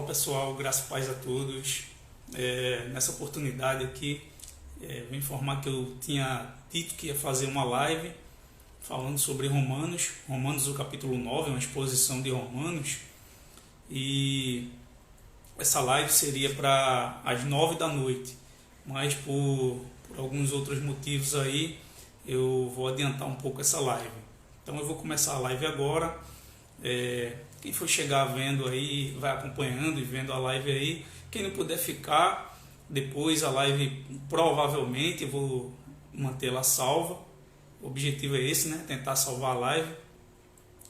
pessoal, graça e paz a todos. Nessa oportunidade aqui, vou informar que eu tinha dito que ia fazer uma live falando sobre Romanos, o capítulo 9, uma exposição de Romanos, e essa live seria para as 9 da noite, mas por alguns outros motivos aí, eu vou adiantar um pouco essa live. Então eu vou começar a live agora. Quem for chegar vendo aí, vai acompanhando e vendo a live aí. Quem não puder ficar, depois a live provavelmente eu vou mantê-la salva. O objetivo é esse, né? Tentar salvar a live.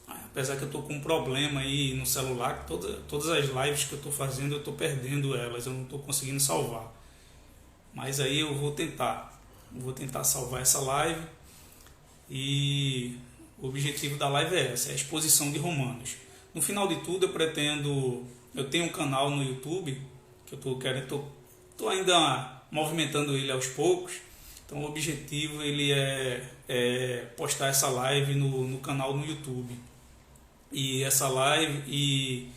Apesar que eu estou com um problema aí no celular, todas as lives que eu estou fazendo eu estou perdendo elas, eu não estou conseguindo salvar. Mas aí eu vou tentar salvar essa live. E o objetivo da live é essa, é a exposição de Romanos. No final de tudo eu tenho um canal no YouTube que estou ainda movimentando ele aos poucos. Então o objetivo ele é postar essa live no canal no YouTube. E essa live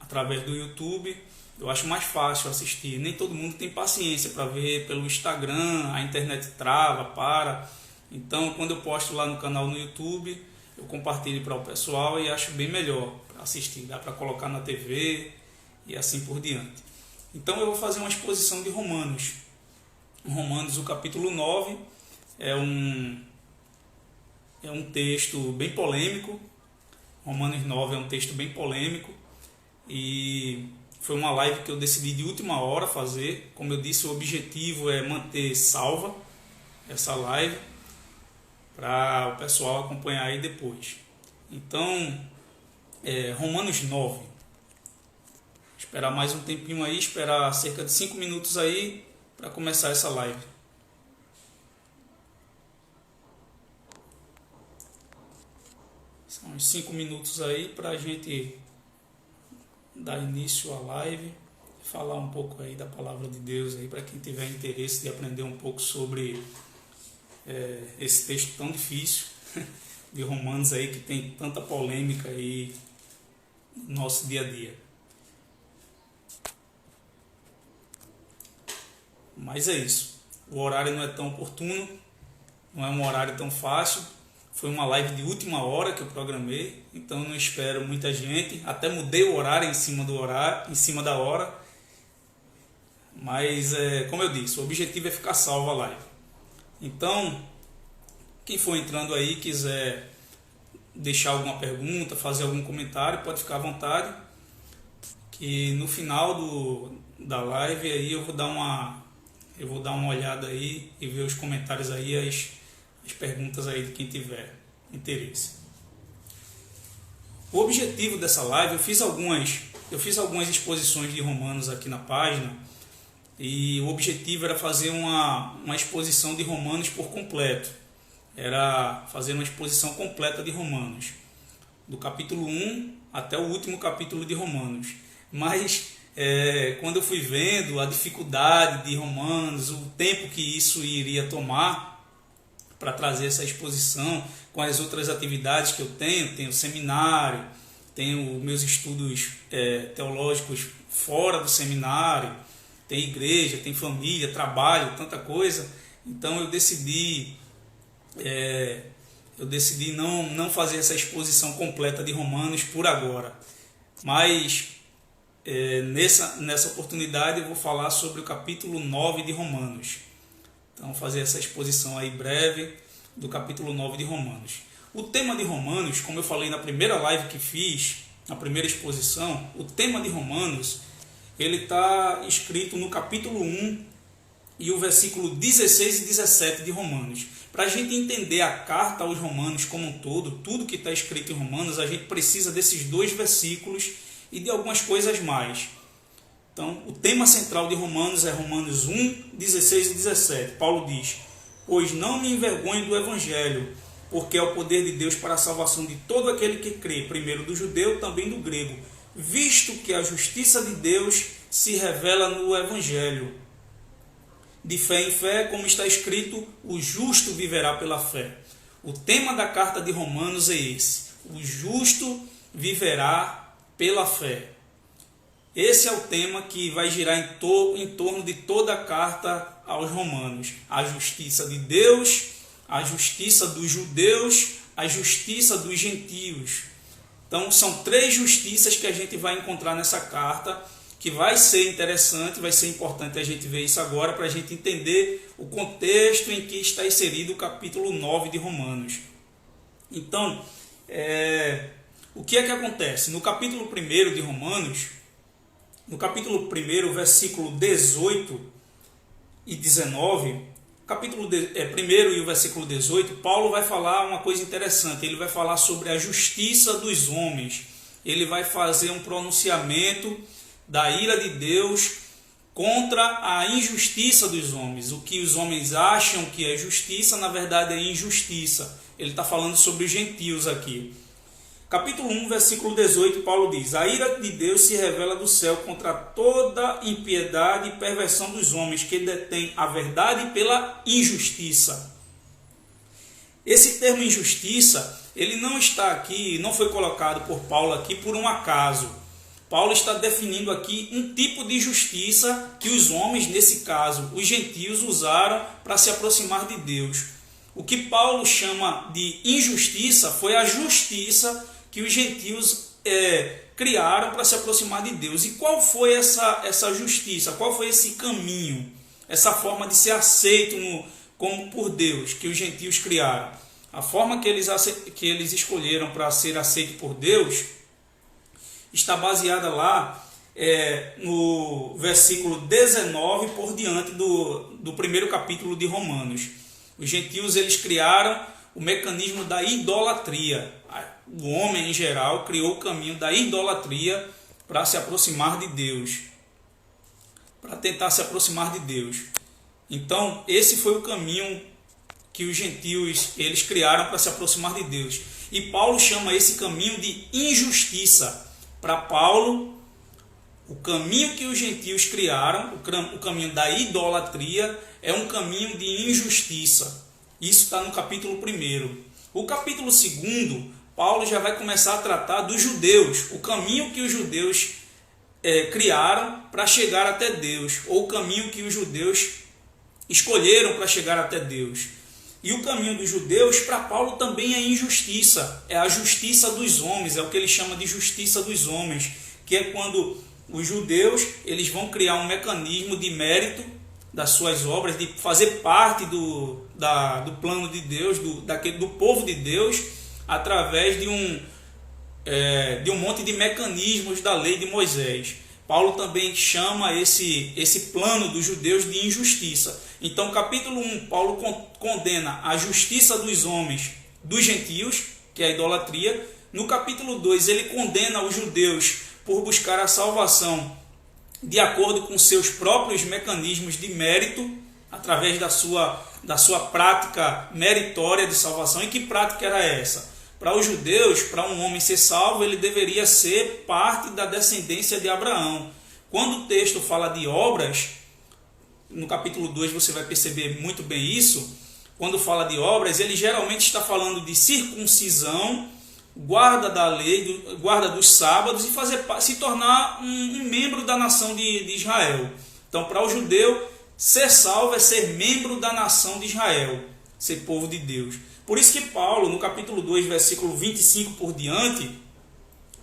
através do YouTube eu acho mais fácil assistir. Nem todo mundo tem paciência para ver pelo Instagram, a internet trava, para. Então quando eu posto lá no canal no YouTube, eu compartilho para o pessoal e acho bem melhor para assistir. Dá para colocar na TV e assim por diante. Então eu vou fazer uma exposição de Romanos. Romanos, o capítulo 9, é um texto bem polêmico. Romanos 9 é um texto bem polêmico. E foi uma live que eu decidi de última hora fazer. Como eu disse, o objetivo é manter salva essa live, para o pessoal acompanhar aí depois. Então, Romanos 9. Esperar mais um tempinho aí, esperar cerca de 5 minutos aí para começar essa live. São uns 5 minutos aí para a gente dar início à live, falar um pouco aí da palavra de Deus aí para quem tiver interesse de aprender um pouco sobre esse texto tão difícil de Romanos aí, que tem tanta polêmica aí no nosso dia a dia. Mas é isso. O horário não é tão oportuno, não é um horário tão fácil. Foi uma live de última hora que eu programei, então não espero muita gente. Até mudei o horário em cima da hora. Mas, como eu disse, o objetivo é ficar salvo a live. Então, quem for entrando aí, quiser deixar alguma pergunta, fazer algum comentário, pode ficar à vontade, que no final da live aí eu vou dar uma olhada aí e ver os comentários aí, as perguntas aí de quem tiver interesse. O objetivo dessa live, eu fiz algumas exposições de Romanos aqui na página, e o objetivo era fazer uma exposição de Romanos por completo. Era fazer uma exposição completa de Romanos, do capítulo 1 até o último capítulo de Romanos. Mas quando eu fui vendo a dificuldade de Romanos, o tempo que isso iria tomar para trazer essa exposição, com as outras atividades que eu tenho seminário, tenho meus estudos teológicos fora do seminário, tem igreja, tem família, trabalho, tanta coisa. Então eu decidi não fazer essa exposição completa de Romanos por agora. Mas nessa oportunidade eu vou falar sobre o capítulo 9 de Romanos. Então fazer essa exposição aí breve do capítulo 9 de Romanos. O tema de Romanos, como eu falei na primeira live que fiz, na primeira exposição, o tema de Romanos ele está escrito no capítulo 1 e o versículo 16 e 17 de Romanos. Para a gente entender a carta aos Romanos como um todo, tudo que está escrito em Romanos, a gente precisa desses 2 versículos e de algumas coisas mais. Então, o tema central de Romanos é Romanos 1, 16 e 17. Paulo diz: "Pois não me envergonho do Evangelho, porque é o poder de Deus para a salvação de todo aquele que crê, primeiro do judeu, também do grego, visto que a justiça de Deus se revela no Evangelho. De fé em fé, como está escrito, o justo viverá pela fé." O tema da carta de Romanos é esse: o justo viverá pela fé. Esse é o tema que vai girar em torno de toda a carta aos Romanos. A justiça de Deus, a justiça dos judeus, a justiça dos gentios. Então são 3 justiças que a gente vai encontrar nessa carta, que vai ser interessante, vai ser importante a gente ver isso agora para a gente entender o contexto em que está inserido o capítulo 9 de Romanos. Então, o que é que acontece? No capítulo 1 de Romanos, no capítulo 1, versículo 18 e 19, capítulo 1 e o versículo 18, Paulo vai falar uma coisa interessante. Ele vai falar sobre a justiça dos homens. Ele vai fazer um pronunciamento da ira de Deus contra a injustiça dos homens. O que os homens acham que é justiça, na verdade é injustiça. Ele está falando sobre os gentios aqui. Capítulo 1, versículo 18, Paulo diz: a ira de Deus se revela do céu contra toda impiedade e perversão dos homens, que detêm a verdade pela injustiça. Esse termo injustiça, ele não está aqui, não foi colocado por Paulo aqui por um acaso. Paulo está definindo aqui um tipo de justiça que os homens, nesse caso, os gentios, usaram para se aproximar de Deus. O que Paulo chama de injustiça foi a justiça que os gentios criaram para se aproximar de Deus. E qual foi essa justiça? Qual foi esse caminho? Essa forma de ser aceito como por Deus, que os gentios criaram? A forma que eles escolheram para ser aceito por Deus está baseada lá no versículo 19 por diante do primeiro capítulo de Romanos. Os gentios eles criaram o mecanismo da idolatria. O homem em geral criou o caminho da idolatria para se aproximar de Deus, para tentar se aproximar de Deus. Então esse foi o caminho que os gentios eles criaram para se aproximar de Deus. E Paulo chama esse caminho de injustiça. Para Paulo, o caminho que os gentios criaram, o caminho da idolatria, é um caminho de injustiça. Isso está no capítulo 1. O capítulo 2, Paulo já vai começar a tratar dos judeus, o caminho que os judeus criaram para chegar até Deus, ou o caminho que os judeus escolheram para chegar até Deus. E o caminho dos judeus, para Paulo, também é injustiça, é a justiça dos homens, é o que ele chama de justiça dos homens, que é quando os judeus eles vão criar um mecanismo de mérito das suas obras, de fazer parte do plano de Deus, do povo de Deus, através de um monte de mecanismos da lei de Moisés. Paulo também chama esse plano dos judeus de injustiça. Então, capítulo 1, Paulo condena a justiça dos homens, dos gentios, que é a idolatria. No capítulo 2, ele condena os judeus por buscar a salvação de acordo com seus próprios mecanismos de mérito, através da sua prática meritória de salvação. E que prática era essa? Para os judeus, para um homem ser salvo, ele deveria ser parte da descendência de Abraão. Quando o texto fala de obras, no capítulo 2 você vai perceber muito bem isso. Quando fala de obras, ele geralmente está falando de circuncisão, guarda da lei, guarda dos sábados e se tornar um membro da nação de Israel. Então, para o judeu, ser salvo é ser membro da nação de Israel, ser povo de Deus. Por isso que Paulo, no capítulo 2, versículo 25 por diante,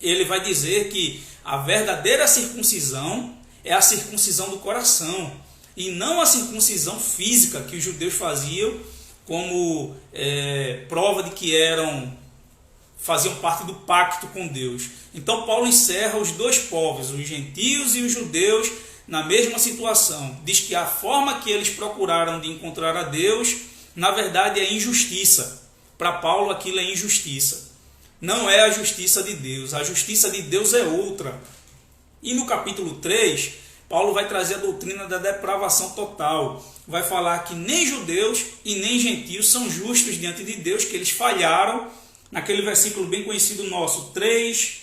ele vai dizer que a verdadeira circuncisão é a circuncisão do coração, e não a circuncisão física que os judeus faziam como prova de que faziam parte do pacto com Deus. Então Paulo encerra os dois povos, os gentios e os judeus, na mesma situação. Diz que a forma que eles procuraram de encontrar a Deus, na verdade é injustiça. Para Paulo aquilo é injustiça. Não é a justiça de Deus. A justiça de Deus é outra. E no capítulo 3, Paulo vai trazer a doutrina da depravação total. Vai falar que nem judeus e nem gentios são justos diante de Deus, que eles falharam. Naquele versículo bem conhecido nosso, 3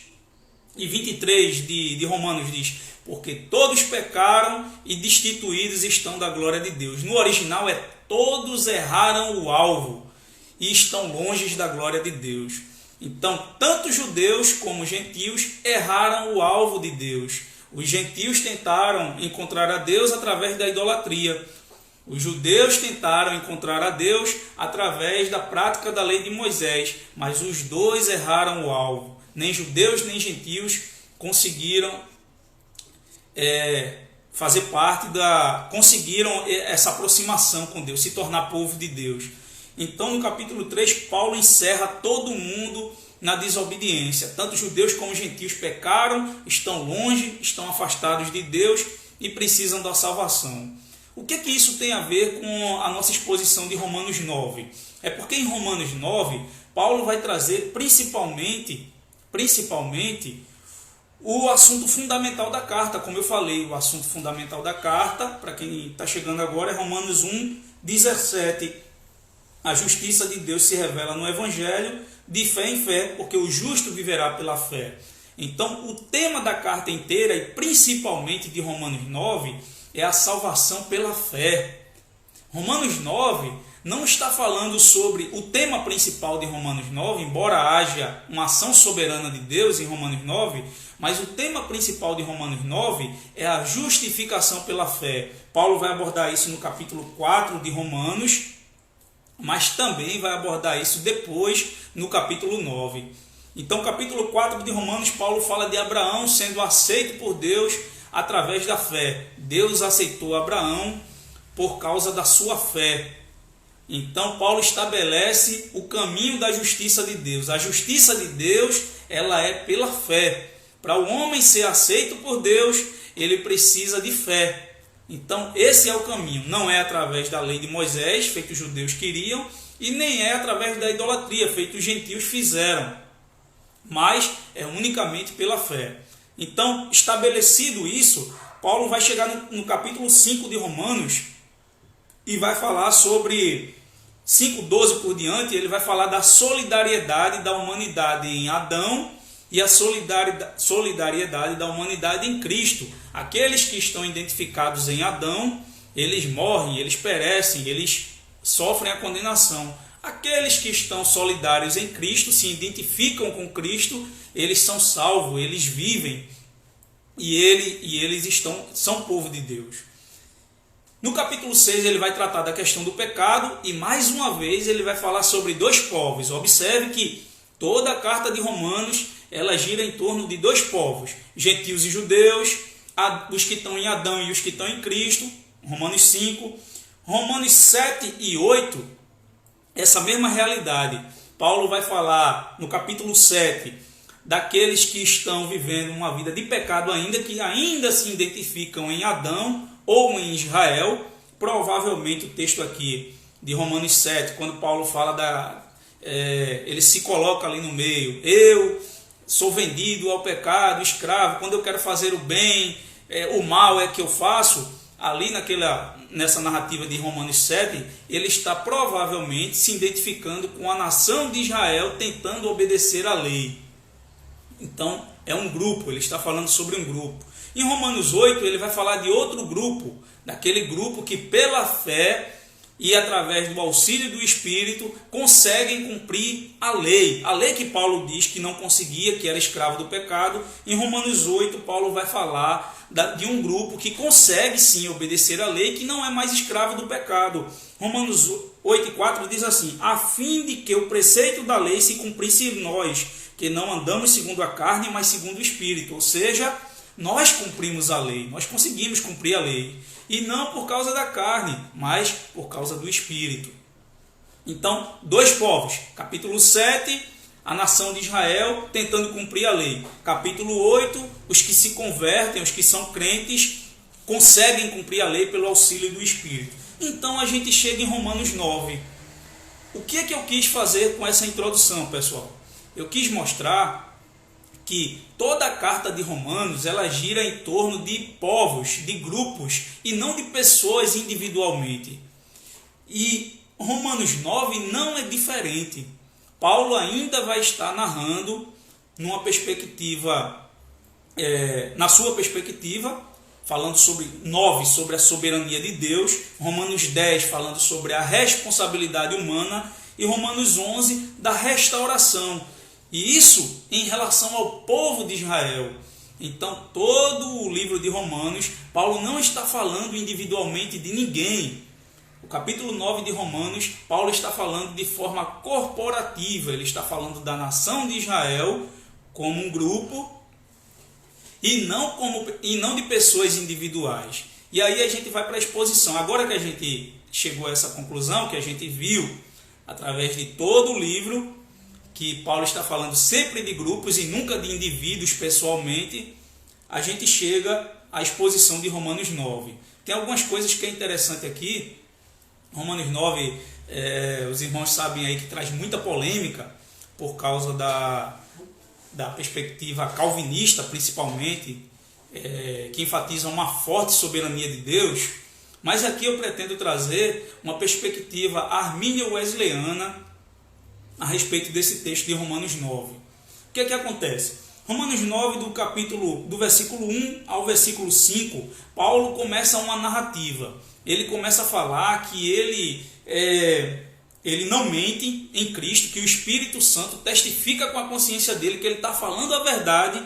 e 23 de Romanos diz: porque todos pecaram e destituídos estão da glória de Deus. No original é: todos erraram o alvo e estão longe da glória de Deus. Então, tanto judeus como gentios erraram o alvo de Deus. Os gentios tentaram encontrar a Deus através da idolatria. Os judeus tentaram encontrar a Deus através da prática da lei de Moisés, mas os dois erraram o alvo. Nem judeus nem gentios conseguiram conseguiram essa aproximação com Deus, se tornar povo de Deus. Então, no capítulo 3, Paulo encerra todo mundo na desobediência. Tanto judeus como gentios pecaram, estão longe, estão afastados de Deus e precisam da salvação. O que isso tem a ver com a nossa exposição de Romanos 9? É porque em Romanos 9, Paulo vai trazer principalmente o assunto fundamental da carta. Como eu falei, o assunto fundamental da carta, para quem está chegando agora, é Romanos 1:17. A justiça de Deus se revela no Evangelho, de fé em fé, porque o justo viverá pela fé. Então, o tema da carta inteira, e principalmente de Romanos 9, é a salvação pela fé. Romanos 9 não está falando sobre o tema principal de Romanos 9, embora haja uma ação soberana de Deus em Romanos 9, mas o tema principal de Romanos 9 é a justificação pela fé. Paulo vai abordar isso no capítulo 4 de Romanos, mas também vai abordar isso depois no capítulo 9. Então, capítulo 4 de Romanos, Paulo fala de Abraão sendo aceito por Deus através da fé. Deus aceitou Abraão por causa da sua fé. Então, Paulo estabelece o caminho da justiça de Deus. A justiça de Deus, ela é pela fé. Para o homem ser aceito por Deus, ele precisa de fé. Então, esse é o caminho. Não é através da lei de Moisés, feito os judeus queriam, e nem é através da idolatria, feito os gentios fizeram. Mas é unicamente pela fé. Então, estabelecido isso, Paulo vai chegar no capítulo 5 de Romanos e vai falar sobre 5:12 por diante. Ele vai falar da solidariedade da humanidade em Adão e a solidariedade da humanidade em Cristo. Aqueles que estão identificados em Adão, eles morrem, eles perecem, eles sofrem a condenação. Aqueles que estão solidários em Cristo, se identificam com Cristo, eles são salvos, eles vivem e eles são povo de Deus. No capítulo 6 ele vai tratar da questão do pecado e mais uma vez ele vai falar sobre dois povos. Observe que toda a carta de Romanos ela gira em torno de dois povos, gentios e judeus, os que estão em Adão e os que estão em Cristo, Romanos 5. Romanos 7 e 8, essa mesma realidade. Paulo vai falar no capítulo 7 daqueles que estão vivendo uma vida de pecado ainda, que ainda se identificam em Adão ou em Israel. Provavelmente o texto aqui de Romanos 7, quando Paulo fala ele se coloca ali no meio. Eu sou vendido ao pecado, escravo, quando eu quero fazer o bem, o mal é que eu faço. Ali nessa narrativa de Romanos 7, ele está provavelmente se identificando com a nação de Israel tentando obedecer à lei. Então, é um grupo, ele está falando sobre um grupo. Em Romanos 8, ele vai falar de outro grupo, daquele grupo que pela fé e através do auxílio do Espírito conseguem cumprir a lei que Paulo diz que não conseguia, que era escravo do pecado. Em Romanos 8, Paulo vai falar de um grupo que consegue sim obedecer à lei, que não é mais escravo do pecado. Romanos 8:4 diz assim: a fim de que o preceito da lei se cumprisse em nós, que não andamos segundo a carne, mas segundo o Espírito. Ou seja, nós cumprimos a lei, nós conseguimos cumprir a lei. E não por causa da carne, mas por causa do Espírito. Então, dois povos. Capítulo 7, a nação de Israel tentando cumprir a lei. Capítulo 8, os que se convertem, os que são crentes, conseguem cumprir a lei pelo auxílio do Espírito. Então, a gente chega em Romanos 9. O que é que eu quis fazer com essa introdução, pessoal? Eu quis mostrar que toda a carta de Romanos ela gira em torno de povos, de grupos e não de pessoas individualmente. E Romanos 9 não é diferente. Paulo ainda vai estar narrando numa perspectiva, na sua perspectiva, falando sobre a soberania de Deus, Romanos 10 falando sobre a responsabilidade humana e Romanos 11 da restauração. E isso em relação ao povo de Israel. Então, todo o livro de Romanos, Paulo não está falando individualmente de ninguém. O capítulo 9 de Romanos, Paulo está falando de forma corporativa. Ele está falando da nação de Israel como um grupo e não de pessoas individuais. E aí a gente vai para a exposição. Agora que a gente chegou a essa conclusão, que a gente viu através de todo o livro, que Paulo está falando sempre de grupos e nunca de indivíduos pessoalmente, a gente chega à exposição de Romanos 9. Tem algumas coisas que é interessante aqui. Romanos 9, os irmãos sabem aí que traz muita polêmica por causa da perspectiva calvinista, principalmente, que enfatiza uma forte soberania de Deus. Mas aqui eu pretendo trazer uma perspectiva armínio-wesleyana a respeito desse texto de Romanos 9. O que é que acontece? Romanos 9, do versículo 1 ao versículo 5, Paulo começa uma narrativa. Ele começa a falar que ele não mente em Cristo, que o Espírito Santo testifica com a consciência dele que ele está falando a verdade,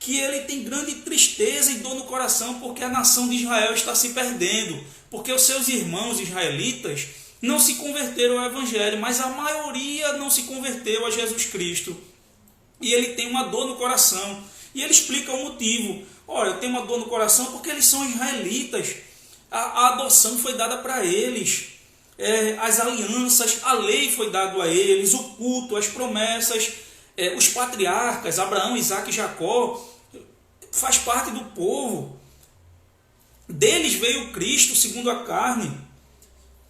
que ele tem grande tristeza e dor no coração porque a nação de Israel está se perdendo, porque os seus irmãos israelitas não se converteram ao Evangelho, mas a maioria não se converteu a Jesus Cristo. E ele tem uma dor no coração. E ele explica o motivo. Olha, eu tenho uma dor no coração porque eles são israelitas. A adoção foi dada para eles. As alianças, a lei foi dada a eles, o culto, as promessas, os patriarcas, Abraão, Isaque e Jacó, faz parte do povo. Deles veio Cristo segundo a carne.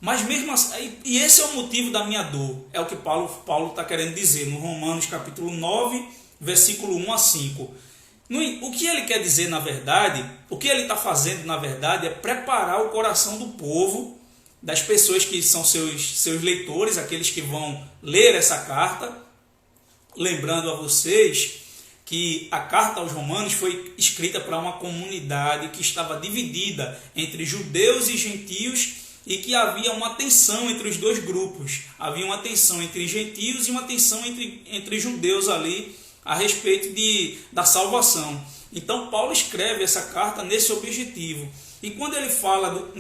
Mas mesmo assim, e esse é o motivo da minha dor, é o que Paulo está querendo dizer no Romanos capítulo 9, versículo 1 a 5. O que ele quer dizer na verdade, o que ele está fazendo na verdade é preparar o coração do povo, das pessoas que são seus leitores, aqueles que vão ler essa carta, lembrando a vocês que a carta aos Romanos foi escrita para uma comunidade que estava dividida entre judeus e gentios, e que havia uma tensão entre os dois grupos. Havia uma tensão entre gentios e uma tensão entre judeus ali a respeito da salvação. Então Paulo escreve essa carta nesse objetivo. E quando ele fala do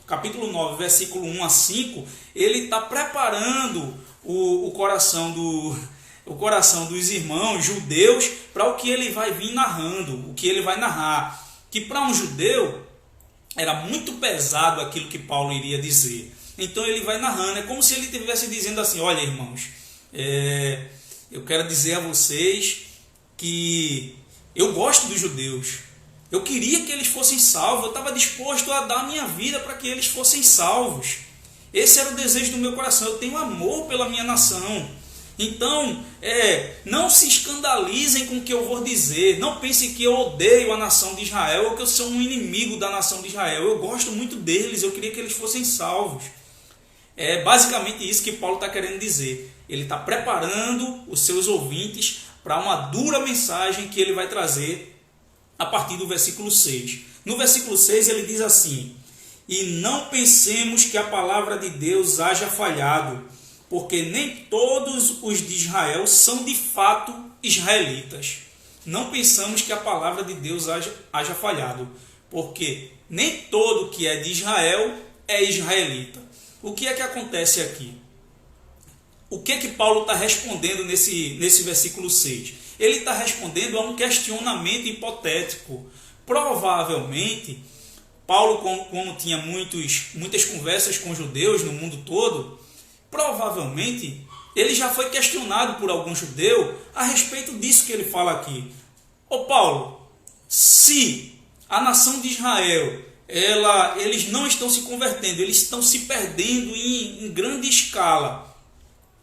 capítulo 9, versículo 1 a 5, ele está preparando o coração dos irmãos judeus para o que ele vai vir narrando, o que ele vai narrar. Que para um judeu era muito pesado aquilo que Paulo iria dizer. Então ele vai narrando, é como se ele estivesse dizendo assim: olha, irmãos, eu quero dizer a vocês que eu gosto dos judeus, eu queria que eles fossem salvos, eu estava disposto a dar a minha vida para que eles fossem salvos. Esse era o desejo do meu coração, eu tenho amor pela minha nação. Então, não se escandalizem com o que eu vou dizer. Não pensem que eu odeio a nação de Israel ou que eu sou um inimigo da nação de Israel. Eu gosto muito deles, eu queria que eles fossem salvos. É basicamente isso que Paulo está querendo dizer. Ele está preparando os seus ouvintes para uma dura mensagem que ele vai trazer a partir do versículo 6. No versículo 6 ele diz assim: e não pensemos que a palavra de Deus haja falhado, porque nem todos os de Israel são de fato israelitas. Não pensamos que a palavra de Deus haja falhado, porque nem todo que é de Israel é israelita. O que é que acontece aqui? O que é que Paulo está respondendo nesse versículo 6? Ele está respondendo a um questionamento hipotético. Provavelmente, Paulo, como tinha muitas conversas com judeus no mundo todo, provavelmente ele já foi questionado por algum judeu a respeito disso que ele fala aqui. Ô Paulo, se a nação de Israel, eles não estão se convertendo, eles estão se perdendo em grande escala,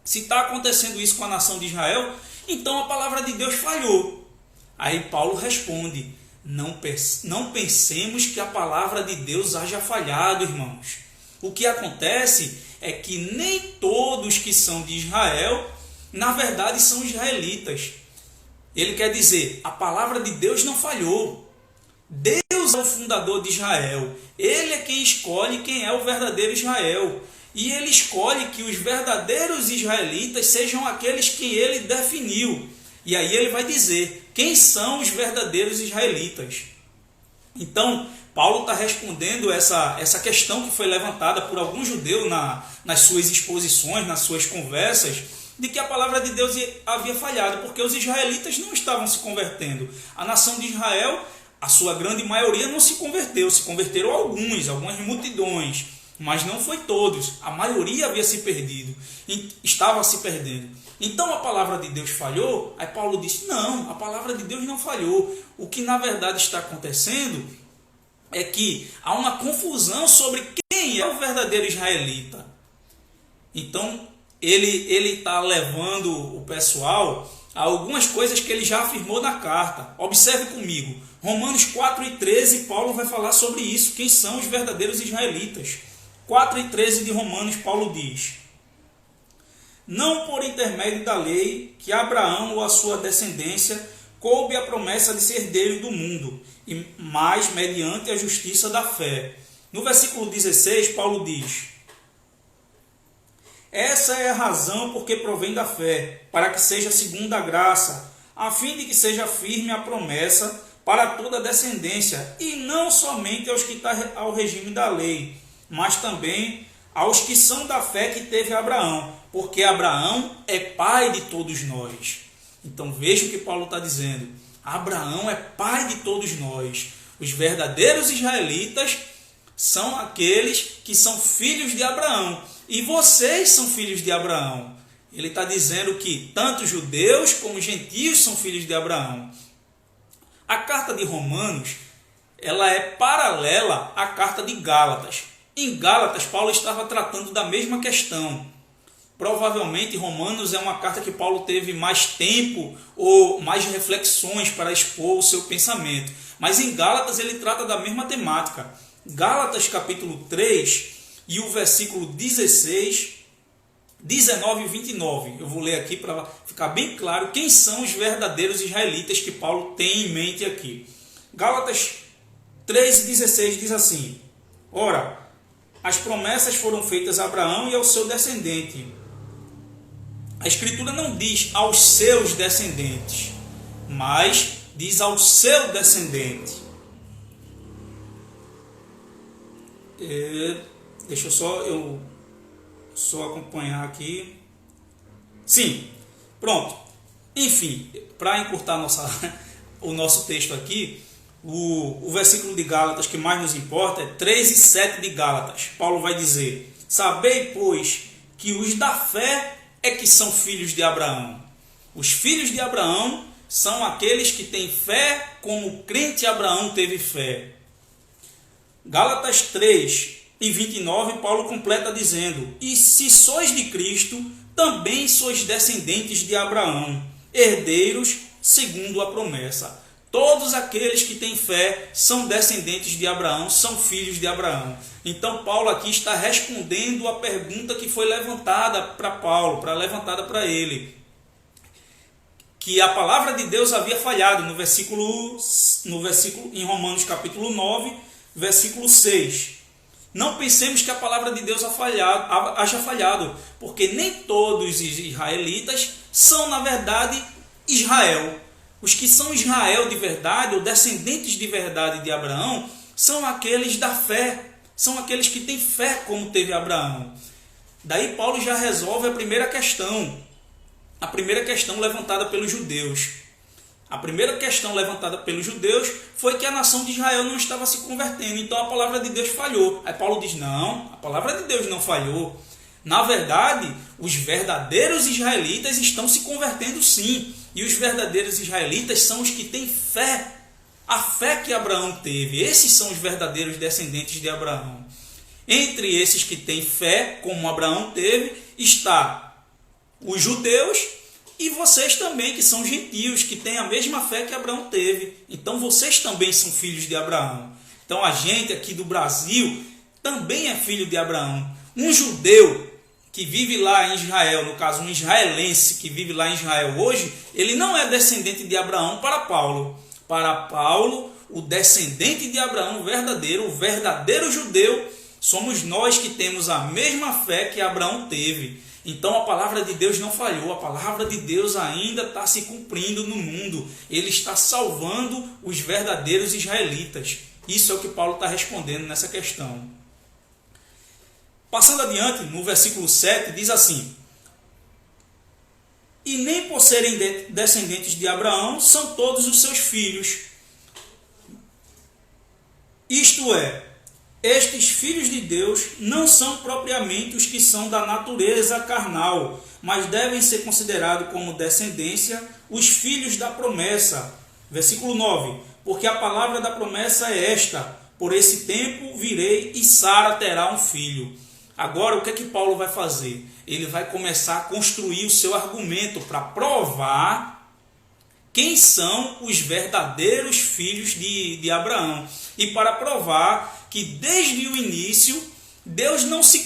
se está acontecendo isso com a nação de Israel, então a palavra de Deus falhou. Aí Paulo responde: não pensemos que a palavra de Deus haja falhado, irmãos. O que acontece é que nem todos que são de Israel, na verdade, são israelitas. Ele quer dizer, a palavra de Deus não falhou. Deus é o fundador de Israel. Ele é quem escolhe quem é o verdadeiro Israel. E ele escolhe que os verdadeiros israelitas sejam aqueles que ele definiu. E aí ele vai dizer quem são os verdadeiros israelitas. Então, Paulo está respondendo essa questão que foi levantada por algum judeu nas suas exposições, nas suas conversas, de que a palavra de Deus havia falhado, porque os israelitas não estavam se convertendo. A nação de Israel, a sua grande maioria, não se converteu. Se converteram algumas multidões, mas não foi todos. A maioria havia se perdido, estava se perdendo. Então a palavra de Deus falhou? Aí Paulo disse, não, a palavra de Deus não falhou. O que na verdade está acontecendo é que há uma confusão sobre quem é o verdadeiro israelita. Então ele está levando o pessoal a algumas coisas que ele já afirmou na carta. Observe comigo, Romanos 4:13, Paulo vai falar sobre isso, quem são os verdadeiros israelitas. 4:13 de Romanos, Paulo diz: não por intermédio da lei que Abraão ou a sua descendência coube a promessa de ser herdeiro do mundo, mas mediante a justiça da fé. No versículo 16, Paulo diz: essa é a razão porque provém da fé, para que seja segundo a graça, a fim de que seja firme a promessa para toda a descendência, e não somente aos que estão ao regime da lei, mas também aos que são da fé que teve Abraão, porque Abraão é pai de todos nós. Então veja o que Paulo está dizendo. Abraão é pai de todos nós. Os verdadeiros israelitas são aqueles que são filhos de Abraão. E vocês são filhos de Abraão. Ele está dizendo que tanto judeus como gentios são filhos de Abraão. A carta de Romanos, ela é paralela à carta de Gálatas. Em Gálatas, Paulo estava tratando da mesma questão. Provavelmente, Romanos é uma carta que Paulo teve mais tempo ou mais reflexões para expor o seu pensamento. Mas em Gálatas ele trata da mesma temática. Gálatas capítulo 3 e o versículo 16, 19 e 29. Eu vou ler aqui para ficar bem claro quem são os verdadeiros israelitas que Paulo tem em mente aqui. Gálatas 3 e 16 diz assim: ora, as promessas foram feitas a Abraão e ao seu descendente. A Escritura não diz aos seus descendentes, mas diz ao seu descendente. Deixa eu só acompanhar aqui. Sim, pronto. Enfim, para encurtar o nosso texto aqui, o versículo de Gálatas que mais nos importa é 3 e 7 de Gálatas. Paulo vai dizer: sabei, pois, que os da fé é que são filhos de Abraão. Os filhos de Abraão são aqueles que têm fé como o crente Abraão teve fé. Gálatas 3 e 29, Paulo completa dizendo: e se sois de Cristo, também sois descendentes de Abraão, herdeiros segundo a promessa. Todos aqueles que têm fé são descendentes de Abraão, são filhos de Abraão. Então Paulo aqui está respondendo a pergunta que foi levantada para Paulo, levantada para ele, que a palavra de Deus havia falhado no versículo em Romanos capítulo 9, versículo 6. Não pensemos que a palavra de Deus haja falhado, porque nem todos os israelitas são, na verdade, Israel. Os que são Israel de verdade, ou descendentes de verdade de Abraão, são aqueles da fé, são aqueles que têm fé como teve Abraão. Daí Paulo já resolve a primeira questão levantada pelos judeus. A primeira questão levantada pelos judeus foi que a nação de Israel não estava se convertendo, então a palavra de Deus falhou. Aí Paulo diz: não, a palavra de Deus não falhou. Na verdade, os verdadeiros israelitas estão se convertendo sim, e os verdadeiros israelitas são os que têm fé, a fé que Abraão teve. Esses são os verdadeiros descendentes de Abraão. Entre esses que têm fé, como Abraão teve, está os judeus e vocês também, que são gentios, que têm a mesma fé que Abraão teve. Então vocês também são filhos de Abraão. Então a gente aqui do Brasil também é filho de Abraão. Um judeu que vive lá em Israel, no caso um israelense que vive lá em Israel hoje, ele não é descendente de Abraão para Paulo. Para Paulo, o descendente de Abraão verdadeiro, o verdadeiro judeu, somos nós que temos a mesma fé que Abraão teve. Então a palavra de Deus não falhou, a palavra de Deus ainda está se cumprindo no mundo. Ele está salvando os verdadeiros israelitas. Isso é o que Paulo está respondendo nessa questão. Passando adiante, no versículo 7, diz assim: e nem por serem descendentes de Abraão são todos os seus filhos. Isto é, estes filhos de Deus não são propriamente os que são da natureza carnal, mas devem ser considerados como descendência os filhos da promessa. Versículo 9: porque a palavra da promessa é esta: por esse tempo virei e Sara terá um filho. Agora, o que é que Paulo vai fazer? Ele vai começar a construir o seu argumento para provar quem são os verdadeiros filhos de Abraão. E para provar que desde o início, Deus não se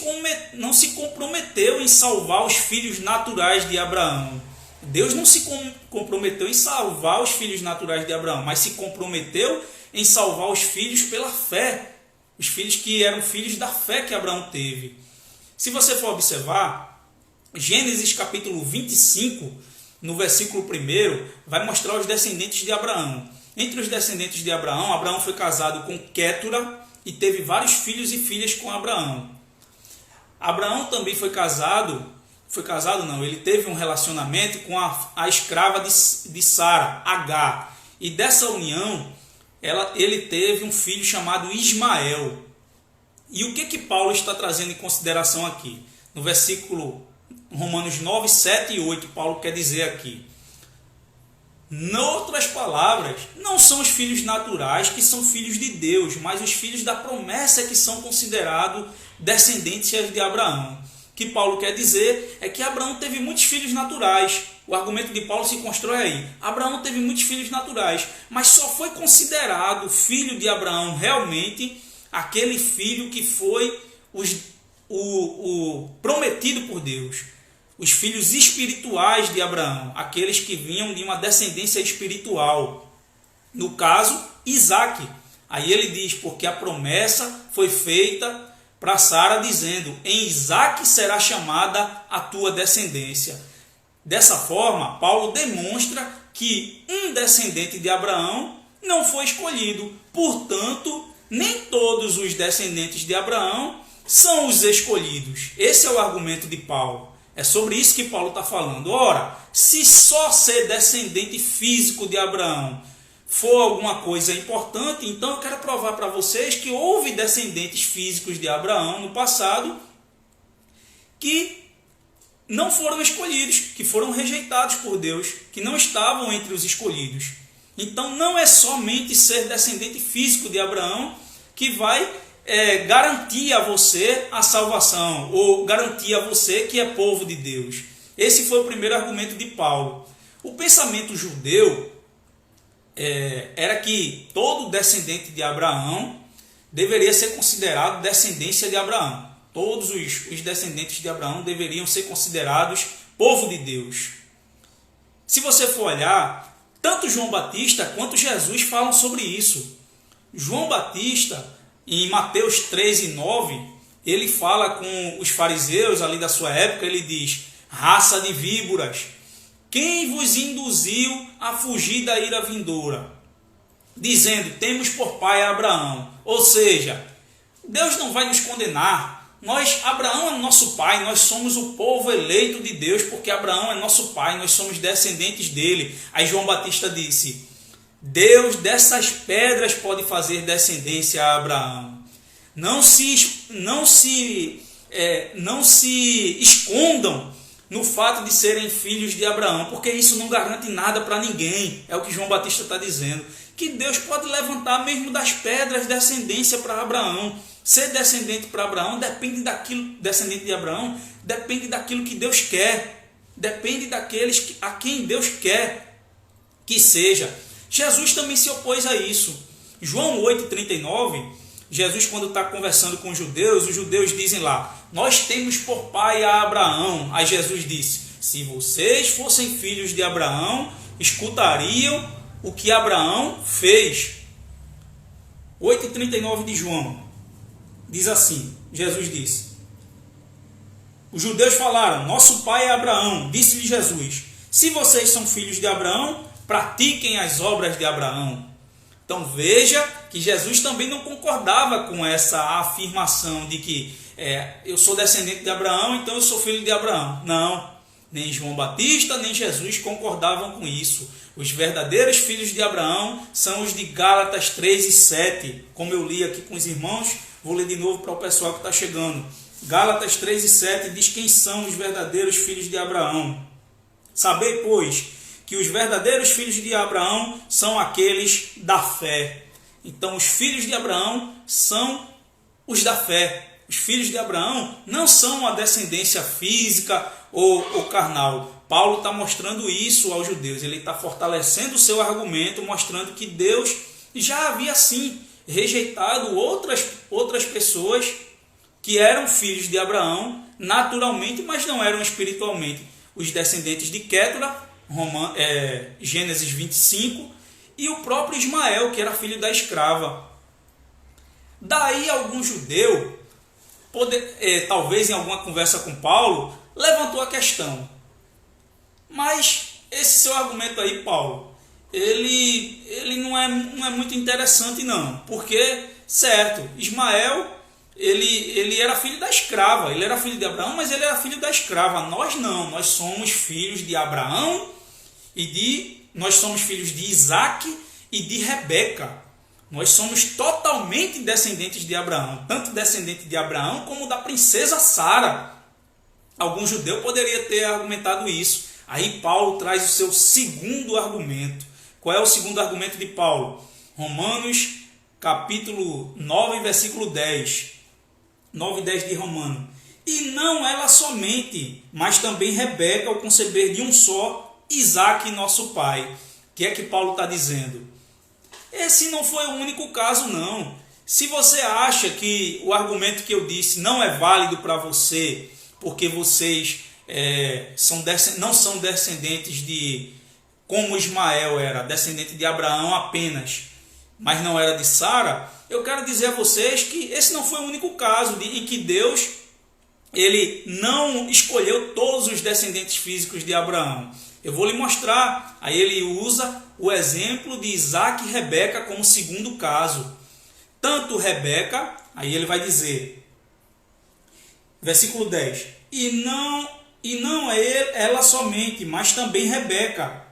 comprometeu em salvar os filhos naturais de Abraão. Deus não se comprometeu em salvar os filhos naturais de Abraão, mas se comprometeu em salvar os filhos pela fé. Os filhos que eram filhos da fé que Abraão teve. Se você for observar, Gênesis capítulo 25, no versículo 1, vai mostrar os descendentes de Abraão. Entre os descendentes de Abraão, Abraão foi casado com Quétura e teve vários filhos e filhas com Abraão. Abraão também ele teve um relacionamento com a escrava de Sara, Agar. E dessa união, ele teve um filho chamado Ismael. E o que Paulo está trazendo em consideração aqui? No versículo Romanos 9, 7 e 8, Paulo quer dizer aqui: em outras palavras, não são os filhos naturais que são filhos de Deus, mas os filhos da promessa que são considerados descendentes de Abraão. O que Paulo quer dizer é que Abraão teve muitos filhos naturais. O argumento de Paulo se constrói aí. Abraão teve muitos filhos naturais, mas só foi considerado filho de Abraão realmente aquele filho que foi o prometido por Deus. Os filhos espirituais de Abraão, aqueles que vinham de uma descendência espiritual. No caso, Isaque. Aí ele diz, porque a promessa foi feita para Sara, dizendo: em Isaque será chamada a tua descendência. Dessa forma, Paulo demonstra que um descendente de Abraão não foi escolhido. Portanto, nem todos os descendentes de Abraão são os escolhidos. Esse é o argumento de Paulo. É sobre isso que Paulo está falando. Ora, se só ser descendente físico de Abraão for alguma coisa importante, então eu quero provar para vocês que houve descendentes físicos de Abraão no passado que não foram escolhidos, que foram rejeitados por Deus, que não estavam entre os escolhidos. Então não é somente ser descendente físico de Abraão que vai garantir a você a salvação, ou garantir a você que é povo de Deus. Esse foi o primeiro argumento de Paulo. O pensamento judeu era que todo descendente de Abraão deveria ser considerado descendência de Abraão. Todos os descendentes de Abraão deveriam ser considerados povo de Deus. Se você for olhar, tanto João Batista quanto Jesus falam sobre isso. João Batista, em Mateus 3 e 9, ele fala com os fariseus ali da sua época, ele diz: raça de víboras, quem vos induziu a fugir da ira vindoura? Dizendo, temos por pai Abraão. Ou seja, Deus não vai nos condenar. Abraão é nosso pai, nós somos o povo eleito de Deus, porque Abraão é nosso pai, nós somos descendentes dele. Aí João Batista disse: Deus dessas pedras pode fazer descendência a Abraão. Não se escondam no fato de serem filhos de Abraão, porque isso não garante nada para ninguém. É o que João Batista está dizendo. Que Deus pode levantar mesmo das pedras descendência para Abraão. Ser descendente para Abraão depende daquilo, descendente de Abraão, depende daquilo que Deus quer. Depende daqueles a quem Deus quer que seja. Jesus também se opôs a isso. João 8,39, Jesus, quando está conversando com os judeus dizem lá: nós temos por pai a Abraão. Aí Jesus disse: se vocês fossem filhos de Abraão, escutariam o que Abraão fez. 8,39 de João diz assim: Jesus disse: Os judeus falaram: nosso pai é Abraão. Disse-lhe Jesus: se vocês são filhos de Abraão, pratiquem as obras de Abraão. Então veja que Jesus também não concordava com essa afirmação de que eu sou descendente de Abraão, então eu sou filho de Abraão. Não, nem João Batista, nem Jesus concordavam com isso. Os verdadeiros filhos de Abraão são os de Gálatas 3 e 7, como eu li aqui com os irmãos, vou ler de novo para o pessoal que está chegando. Gálatas 3 e 7 diz quem são os verdadeiros filhos de Abraão. Sabei, pois, que os verdadeiros filhos de Abraão são aqueles da fé. Então, os filhos de Abraão são os da fé. Os filhos de Abraão não são uma descendência física ou carnal. Paulo está mostrando isso aos judeus. Ele está fortalecendo o seu argumento, mostrando que Deus já havia, sim, rejeitado outras pessoas que eram filhos de Abraão naturalmente, mas não eram espiritualmente. Os descendentes de Quétura, Gênesis 25, e o próprio Ismael, que era filho da escrava. Daí algum judeu, talvez em alguma conversa com Paulo, levantou a questão: mas esse seu argumento aí, Paulo, ele não é muito interessante não, porque, certo, Ismael, ele era filho da escrava, ele era filho de Abraão, mas ele era filho da escrava. Nós não, nós somos filhos de Abraão nós somos filhos de Isaac e de Rebeca. Nós somos totalmente descendentes de Abraão, tanto descendente de Abraão como da princesa Sara. Algum judeu poderia ter argumentado isso. Aí Paulo traz o seu segundo argumento. Qual é o segundo argumento de Paulo? Romanos capítulo 9, versículo 10. 9 e 10 de Romano. E não ela somente, mas também Rebeca, ao conceber de um só, Isaac, nosso pai. O que é que Paulo está dizendo? Esse não foi o único caso, não. Se você acha que o argumento que eu disse não é válido para você, porque vocês não são descendentes de, como Ismael era, descendente de Abraão apenas, mas não era de Sara, eu quero dizer a vocês que esse não foi o único caso em que Deus ele não escolheu todos os descendentes físicos de Abraão. Eu vou lhe mostrar. Aí ele usa o exemplo de Isaac e Rebeca como segundo caso. Tanto Rebeca, aí ele vai dizer, versículo 10, e não é ela somente, mas também Rebeca,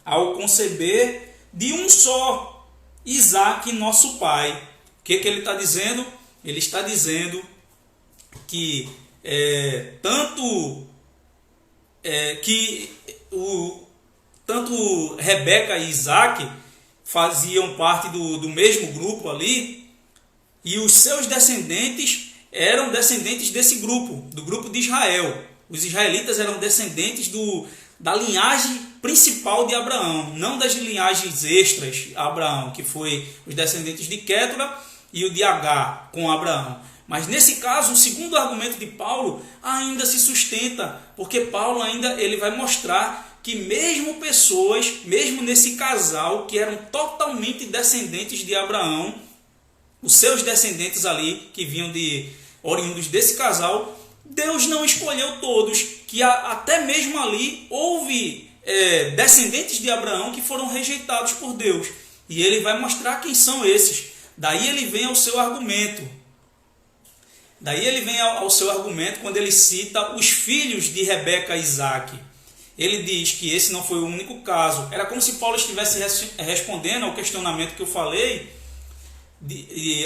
ao conceber de um só, Isaac, nosso pai. O que ele está dizendo? Ele está dizendo que tanto Rebeca e Isaac faziam parte do mesmo grupo ali, e os seus descendentes eram descendentes desse grupo, do grupo de Israel. Os israelitas eram descendentes da linhagem principal de Abraão, não das linhagens extras a Abraão, que foi os descendentes de Quétura e o de Agar com Abraão. Mas nesse caso, o segundo argumento de Paulo ainda se sustenta, porque Paulo ele vai mostrar que mesmo nesse casal que eram totalmente descendentes de Abraão, os seus descendentes ali, que vinham oriundos desse casal, Deus não escolheu todos, que até mesmo ali houve descendentes de Abraão que foram rejeitados por Deus. E ele vai mostrar quem são esses. Daí ele vem ao seu argumento. Quando ele cita os filhos de Rebeca e Isaac. Ele diz que esse não foi o único caso. Era como se Paulo estivesse respondendo ao questionamento que eu falei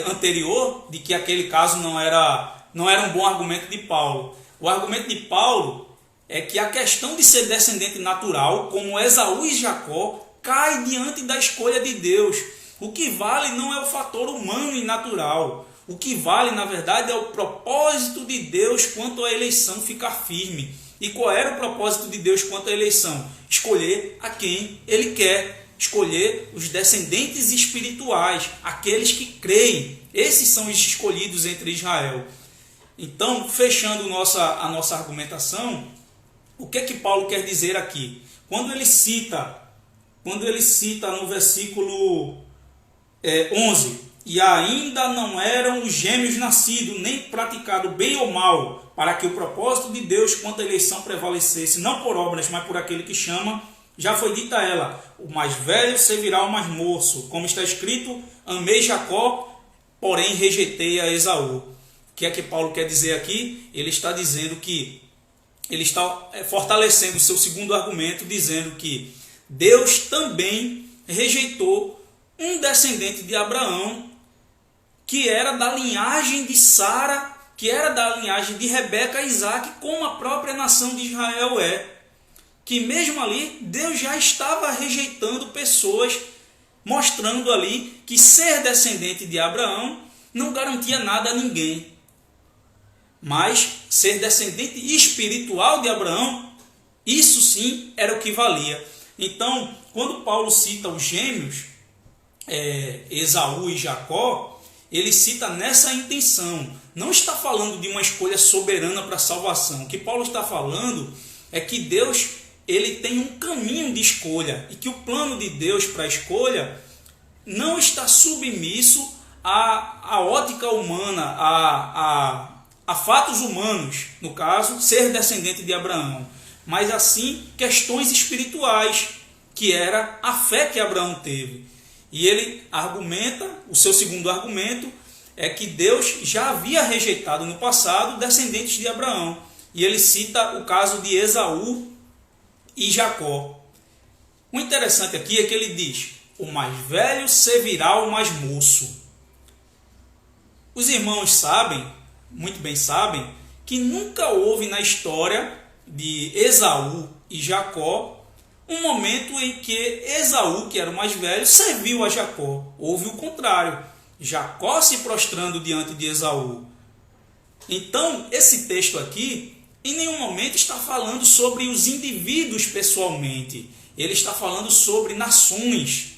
anterior, de que aquele caso não era um bom argumento de Paulo. O argumento de Paulo é que a questão de ser descendente natural, como Esaú e Jacó, cai diante da escolha de Deus. O que vale não é o fator humano e natural. O que vale, na verdade, é o propósito de Deus quanto à eleição ficar firme. E qual era o propósito de Deus quanto à eleição? Escolher a quem Ele quer. Escolher os descendentes espirituais, aqueles que creem. Esses são os escolhidos entre Israel. Então, fechando a nossa argumentação, o que é que Paulo quer dizer aqui? Quando ele cita no versículo 11, e ainda não eram os gêmeos nascidos, nem praticado bem ou mal, para que o propósito de Deus quanto à eleição prevalecesse, não por obras, mas por aquele que chama, já foi dita a ela, o mais velho servirá ao mais moço, como está escrito, amei Jacó, porém rejeitei a Esaú. O que é que Paulo quer dizer aqui? Ele está dizendo que, ele está fortalecendo o seu segundo argumento, dizendo que Deus também rejeitou um descendente de Abraão, que era da linhagem de Sara, que era da linhagem de Rebeca e Isaac, como a própria nação de Israel é. Que mesmo ali, Deus já estava rejeitando pessoas, mostrando ali que ser descendente de Abraão não garantia nada a ninguém. Mas ser descendente espiritual de Abraão, isso sim era o que valia. Então, quando Paulo cita os gêmeos, Esaú e Jacó, ele cita nessa intenção. Não está falando de uma escolha soberana para a salvação. O que Paulo está falando é que Deus, ele tem um caminho de escolha e que o plano de Deus para a escolha não está submisso à ótica humana, a fatos humanos, no caso, ser descendente de Abraão, mas assim questões espirituais, que era a fé que Abraão teve. E ele argumenta, o seu segundo argumento é que Deus já havia rejeitado no passado descendentes de Abraão. E ele cita o caso de Esaú e Jacó. O interessante aqui é que ele diz, o mais velho servirá ao mais moço. Os irmãos sabem, muito bem sabem, que nunca houve na história de Esaú e Jacó um momento em que Esaú, que era o mais velho, serviu a Jacó. Houve o contrário, Jacó se prostrando diante de Esaú. Então, esse texto aqui, em nenhum momento está falando sobre os indivíduos pessoalmente. Ele está falando sobre nações.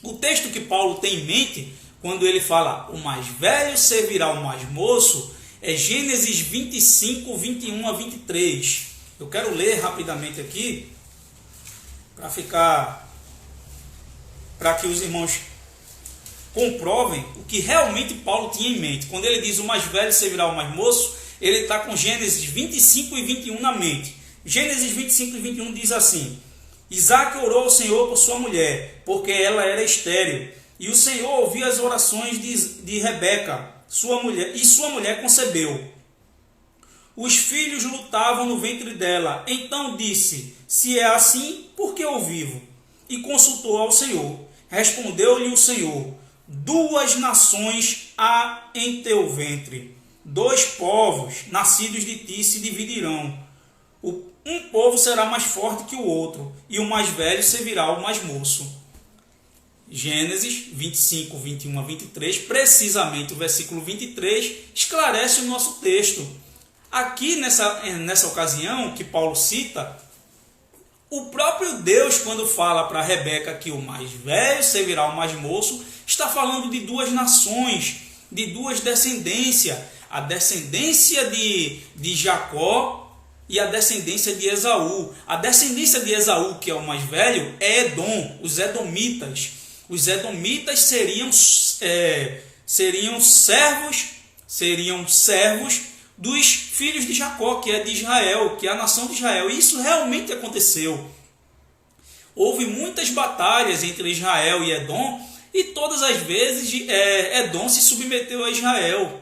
O texto que Paulo tem em mente, quando ele fala o mais velho servirá ao mais moço, é Gênesis 25, 21 a 23. Eu quero ler rapidamente aqui, para que os irmãos comprovem o que realmente Paulo tinha em mente. Quando ele diz o mais velho servirá ao mais moço, ele está com Gênesis 25 e 21 na mente. Gênesis 25 e 21 diz assim, Isaac orou ao Senhor por sua mulher, porque ela era estéril, e o Senhor ouviu as orações de Rebeca, sua mulher, e sua mulher concebeu. Os filhos lutavam no ventre dela. Então disse, se é assim, por que eu vivo? E consultou ao Senhor. Respondeu-lhe o Senhor, 2 nações há em teu ventre, 2 povos nascidos de ti se dividirão. Um povo será mais forte que o outro, e o mais velho servirá ao mais moço. Gênesis 25, 21 a 23, precisamente o versículo 23, esclarece o nosso texto. Aqui, nessa ocasião que Paulo cita, o próprio Deus, quando fala para Rebeca que o mais velho servirá ao mais moço, está falando de 2 nações, de 2 descendências, a descendência de Jacó e a descendência de Esaú. A descendência de Esaú, que é o mais velho, é Edom, os edomitas. Os edomitas seriam servos dos filhos de Jacó, que é de Israel, que é a nação de Israel. E isso realmente aconteceu. Houve muitas batalhas entre Israel e Edom, e todas as vezes Edom se submeteu a Israel.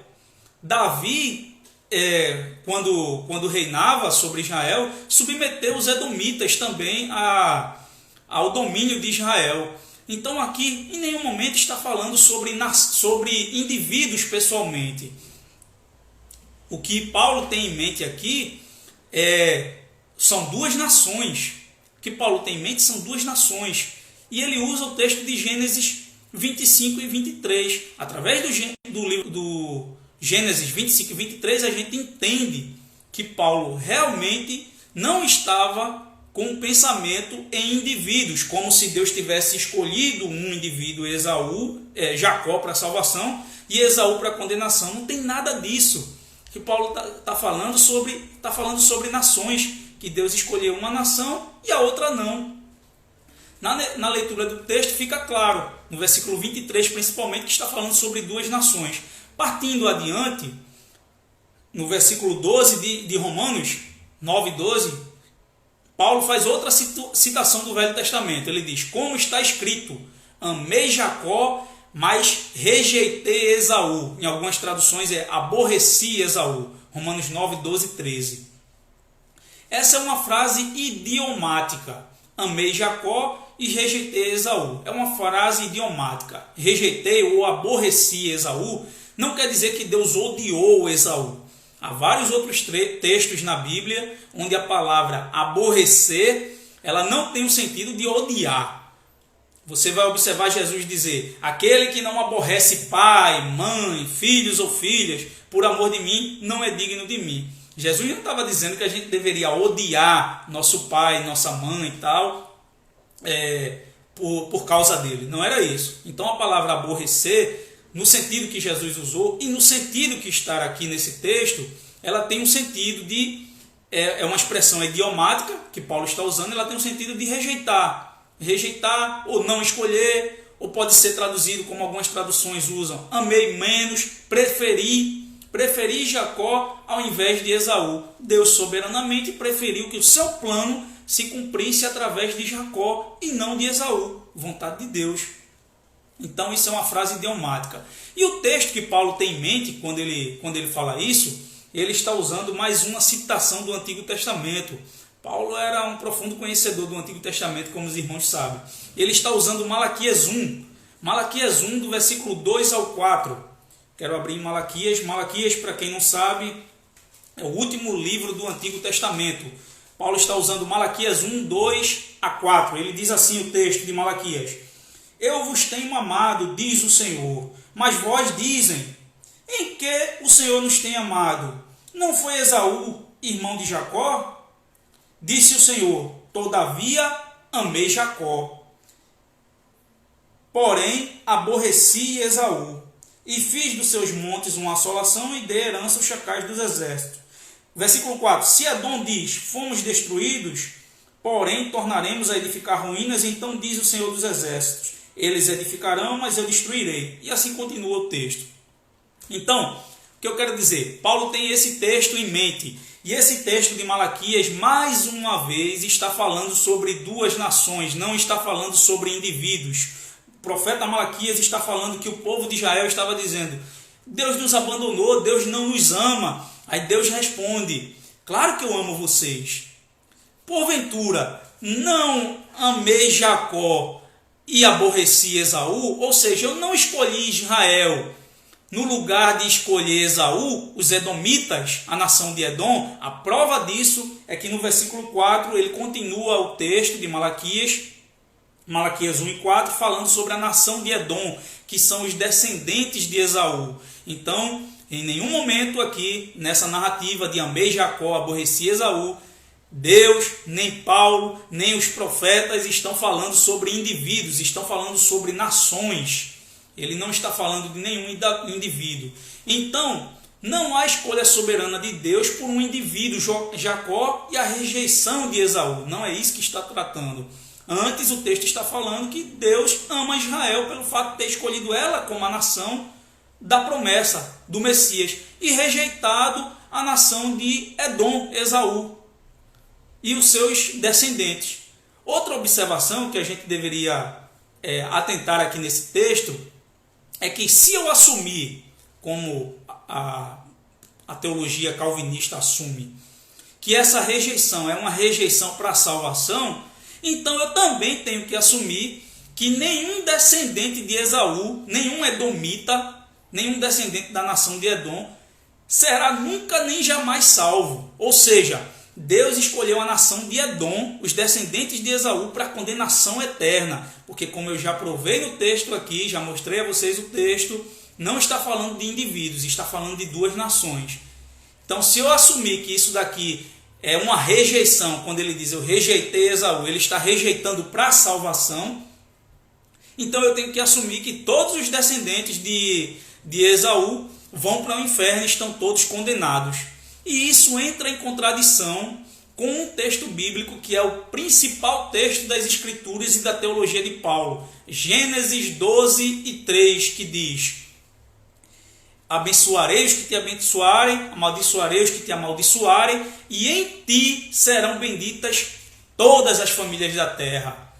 Davi, quando reinava sobre Israel, submeteu os edomitas também ao domínio de Israel. Então aqui em nenhum momento está falando sobre indivíduos pessoalmente. O que Paulo tem em mente aqui são 2 nações. O que Paulo tem em mente são 2 nações. E ele usa o texto de Gênesis 25 e 23. Através do livro do Gênesis 25 e 23, a gente entende que Paulo realmente não estava com um pensamento em indivíduos, como se Deus tivesse escolhido um indivíduo, Jacó, para a salvação e Esaú para a condenação. Não tem nada disso. Que Paulo está falando sobre nações, que Deus escolheu uma nação e a outra não. Na leitura do texto fica claro, no versículo 23 principalmente, que está falando sobre duas nações. Partindo adiante, no versículo 12 de Romanos 9:12, Paulo faz outra citação do Velho Testamento. Ele diz: como está escrito, amei Jacó, mas rejeitei Esaú. Em algumas traduções é aborreci Esaú. Romanos 9:12 e 13. Essa é uma frase idiomática. Amei Jacó e rejeitei Esaú. É uma frase idiomática. Rejeitei ou aborreci Esaú não quer dizer que Deus odiou Esaú. Há vários outros textos na Bíblia onde a palavra aborrecer ela não tem o sentido de odiar. Você vai observar Jesus dizer: aquele que não aborrece pai, mãe, filhos ou filhas, por amor de mim, não é digno de mim. Jesus não estava dizendo que a gente deveria odiar nosso pai, nossa mãe e tal, por causa dele. Não era isso. Então a palavra aborrecer, no sentido que Jesus usou e no sentido que está aqui nesse texto, ela tem um sentido de... É uma expressão idiomática que Paulo está usando, ela tem um sentido de rejeitar. Rejeitar ou não escolher, ou pode ser traduzido como algumas traduções usam: amei menos, preferi Jacó ao invés de Esaú. Deus soberanamente preferiu que o seu plano se cumprisse através de Jacó e não de Esaú. Vontade de Deus. Então isso é uma frase idiomática. E o texto que Paulo tem em mente quando ele fala isso, ele está usando mais uma citação do Antigo Testamento. Paulo era um profundo conhecedor do Antigo Testamento, como os irmãos sabem. Ele está usando Malaquias 1. Malaquias 1, do versículo 2 ao 4. Quero abrir Malaquias. Malaquias, para quem não sabe, é o último livro do Antigo Testamento. Paulo está usando Malaquias 1, 2 a 4. Ele diz assim o texto de Malaquias: eu vos tenho amado, diz o Senhor, mas vós dizem: em que o Senhor nos tem amado? Não foi Esaú, irmão de Jacó? Disse o Senhor: todavia amei Jacó, porém aborreci Esaú, e fiz dos seus montes uma assolação e dei herança aos chacais dos exércitos. Versículo 4: se Edom diz: fomos destruídos, porém tornaremos a edificar ruínas, então diz o Senhor dos exércitos: eles edificarão, mas eu destruirei. E assim continua o texto. Então, o que eu quero dizer? Paulo tem esse texto em mente. E esse texto de Malaquias, mais uma vez, está falando sobre duas nações, não está falando sobre indivíduos. O profeta Malaquias está falando que o povo de Israel estava dizendo: Deus nos abandonou, Deus não nos ama. Aí Deus responde: claro que eu amo vocês. Porventura, não amei Jacó e aborreci Esaú? Ou seja, eu não escolhi Israel no lugar de escolher Esaú, os edomitas, a nação de Edom. A prova disso é que no versículo 4 ele continua o texto de Malaquias 1 e 4, falando sobre a nação de Edom, que são os descendentes de Esaú. Então, em nenhum momento aqui, nessa narrativa de amei Jacó, aborreci Esaú, Deus, nem Paulo, nem os profetas estão falando sobre indivíduos, estão falando sobre nações. Ele não está falando de nenhum indivíduo. Então, não há escolha soberana de Deus por um indivíduo, Jacó, e a rejeição de Esaú. Não é isso que está tratando. Antes, o texto está falando que Deus ama Israel pelo fato de ter escolhido ela como a nação da promessa do Messias e rejeitado a nação de Edom, Esaú, e os seus descendentes. Outra observação que a gente deveria atentar aqui nesse texto é que, se eu assumir, como a teologia calvinista assume, que essa rejeição é uma rejeição para a salvação, então eu também tenho que assumir que nenhum descendente de Esaú, nenhum edomita, nenhum descendente da nação de Edom, será nunca nem jamais salvo. Ou seja, Deus escolheu a nação de Edom, os descendentes de Esaú, para a condenação eterna. Porque, como eu já provei no texto aqui, já mostrei a vocês o texto, não está falando de indivíduos, está falando de duas nações. Então, se eu assumir que isso daqui é uma rejeição, quando ele diz eu rejeitei Esaú, ele está rejeitando para a salvação, então eu tenho que assumir que todos os descendentes de Esaú vão para o inferno e estão todos condenados. E isso entra em contradição com um texto bíblico que é o principal texto das Escrituras e da teologia de Paulo. Gênesis 12:3, que diz: abençoarei os que te abençoarem, amaldiçoarei os que te amaldiçoarem, e em ti serão benditas todas as famílias da terra.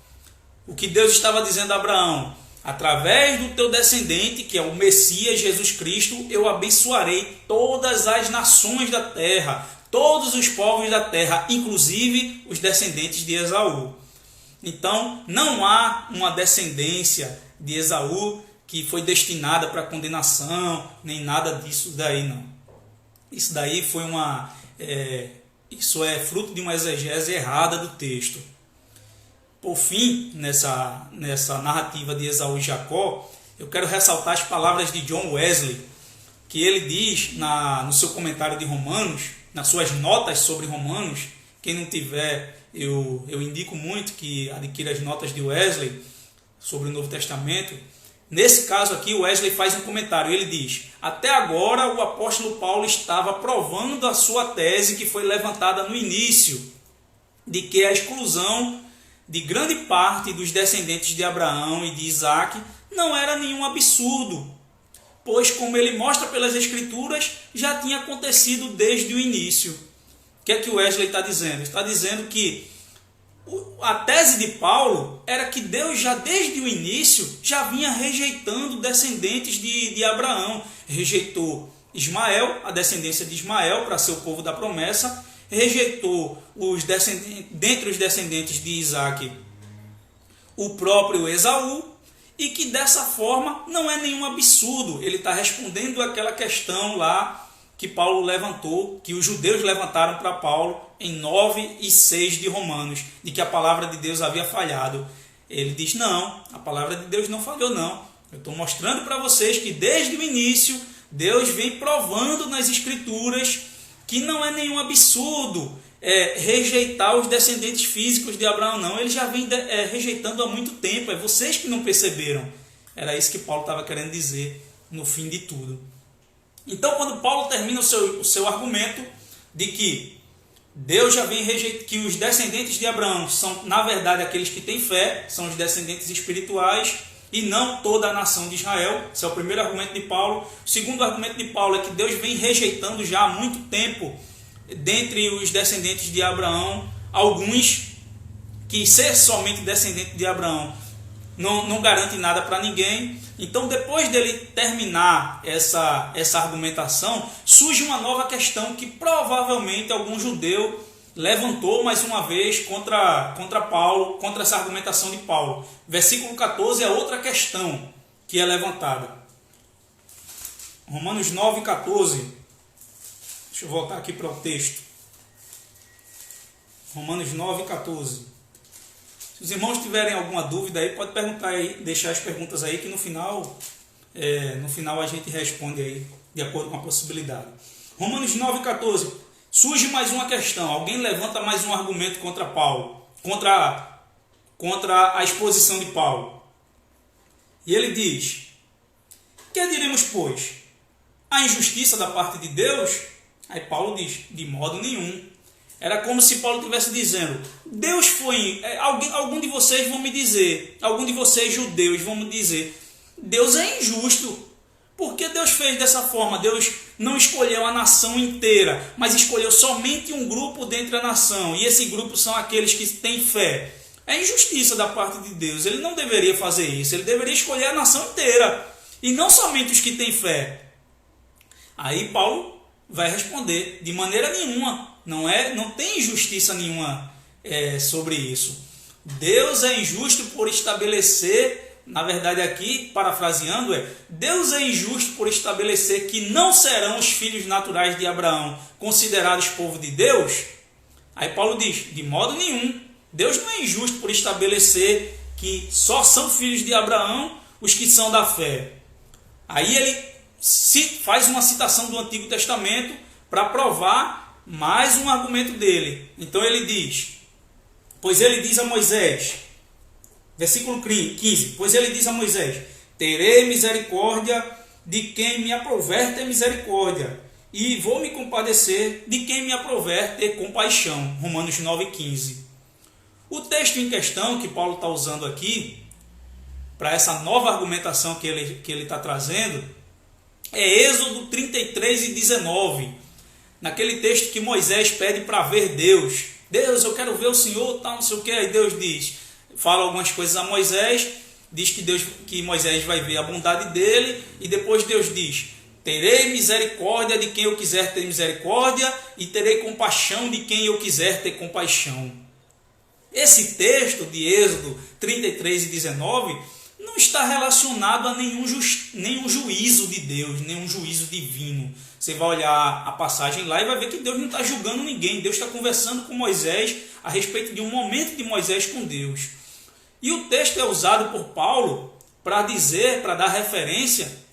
O que Deus estava dizendo a Abraão: através do teu descendente, que é o Messias Jesus Cristo, eu abençoarei todas as nações da terra, todos os povos da terra, inclusive os descendentes de Esaú. Então, não há uma descendência de Esaú que foi destinada para condenação, nem nada disso daí, não. Isso daí foi isso é fruto de uma exegese errada do texto. Por fim, nessa narrativa de Esaú e Jacó, eu quero ressaltar as palavras de John Wesley, que ele diz no seu comentário de Romanos, nas suas notas sobre Romanos. Quem não tiver, eu indico muito que adquira as notas de Wesley sobre o Novo Testamento. Nesse caso aqui, Wesley faz um comentário. Ele diz: até agora o apóstolo Paulo estava provando a sua tese que foi levantada no início, de que a exclusão de grande parte dos descendentes de Abraão e de Isaac não era nenhum absurdo, pois, como ele mostra pelas Escrituras, já tinha acontecido desde o início. O que é que o Wesley está dizendo? Está dizendo que a tese de Paulo era que Deus já desde o início já vinha rejeitando descendentes de Abraão. Rejeitou Ismael, a descendência de Ismael, para ser o povo da promessa. Rejeitou dentre os descendentes de Isaac o próprio Esaú, e que dessa forma não é nenhum absurdo. Ele está respondendo àquela questão lá que Paulo levantou, que os judeus levantaram para Paulo em 9 e 6 de Romanos, de que a palavra de Deus havia falhado. Ele diz: não, a palavra de Deus não falhou, não. Eu estou mostrando para vocês que desde o início Deus vem provando nas Escrituras que não é nenhum absurdo rejeitar os descendentes físicos de Abraão, não. Ele já vem rejeitando há muito tempo. É vocês que não perceberam. Era isso que Paulo estava querendo dizer no fim de tudo. Então, quando Paulo termina o seu argumento de que Deus já vem rejeitando, que os descendentes de Abraão são, na verdade, aqueles que têm fé, são os descendentes espirituais, e não toda a nação de Israel. Esse é o primeiro argumento de Paulo. O segundo argumento de Paulo é que Deus vem rejeitando já há muito tempo, dentre os descendentes de Abraão, alguns que ser somente descendente de Abraão não garante nada para ninguém. Então, depois dele terminar essa argumentação, surge uma nova questão que provavelmente algum judeu levantou mais uma vez contra Paulo, contra essa argumentação de Paulo. Versículo 14 é outra questão que é levantada. Romanos 9:14. Deixa eu voltar aqui para o texto. Romanos 9:14. Se os irmãos tiverem alguma dúvida aí, pode perguntar aí, deixar as perguntas aí, que no final a gente responde aí, de acordo com a possibilidade. Romanos 9:14. Surge mais uma questão. Alguém levanta mais um argumento contra Paulo, contra a exposição de Paulo. E ele diz: que diremos, pois? A injustiça da parte de Deus? Aí Paulo diz: de modo nenhum. Era como se Paulo estivesse dizendo: Deus foi... Algum de vocês vão me dizer, algum de vocês judeus vão me dizer, Deus é injusto. Por que Deus fez dessa forma? Deus não escolheu a nação inteira, mas escolheu somente um grupo dentre a nação. E esse grupo são aqueles que têm fé. É injustiça da parte de Deus. Ele não deveria fazer isso. Ele deveria escolher a nação inteira. E não somente os que têm fé. Aí Paulo vai responder: de maneira nenhuma. Não tem injustiça nenhuma sobre isso. Deus é injusto por estabelecer... Na verdade aqui, parafraseando, Deus é injusto por estabelecer que não serão os filhos naturais de Abraão considerados povo de Deus. Aí Paulo diz: de modo nenhum. Deus não é injusto por estabelecer que só são filhos de Abraão os que são da fé. Aí ele faz uma citação do Antigo Testamento para provar mais um argumento dele. Então ele diz: pois ele diz a Moisés... Versículo 15. Pois ele diz a Moisés: terei misericórdia de quem me aprouver ter misericórdia, e vou me compadecer de quem me aprouver ter compaixão. Romanos 9,15. O texto em questão que Paulo está usando aqui, para essa nova argumentação que ele está trazendo, é Êxodo 33:19. Naquele texto que Moisés pede para ver Deus. Deus, eu quero ver o Senhor, tal, não sei o que. Aí Deus fala algumas coisas a Moisés, diz que Moisés vai ver a bondade dele, e depois Deus diz: terei misericórdia de quem eu quiser ter misericórdia, e terei compaixão de quem eu quiser ter compaixão. Esse texto de Êxodo 33:19 não está relacionado a nenhum juízo de Deus, nenhum juízo divino. Você vai olhar a passagem lá e vai ver que Deus não está julgando ninguém. Deus está conversando com Moisés a respeito de um momento de Moisés com Deus. E o texto é usado por Paulo para dar referência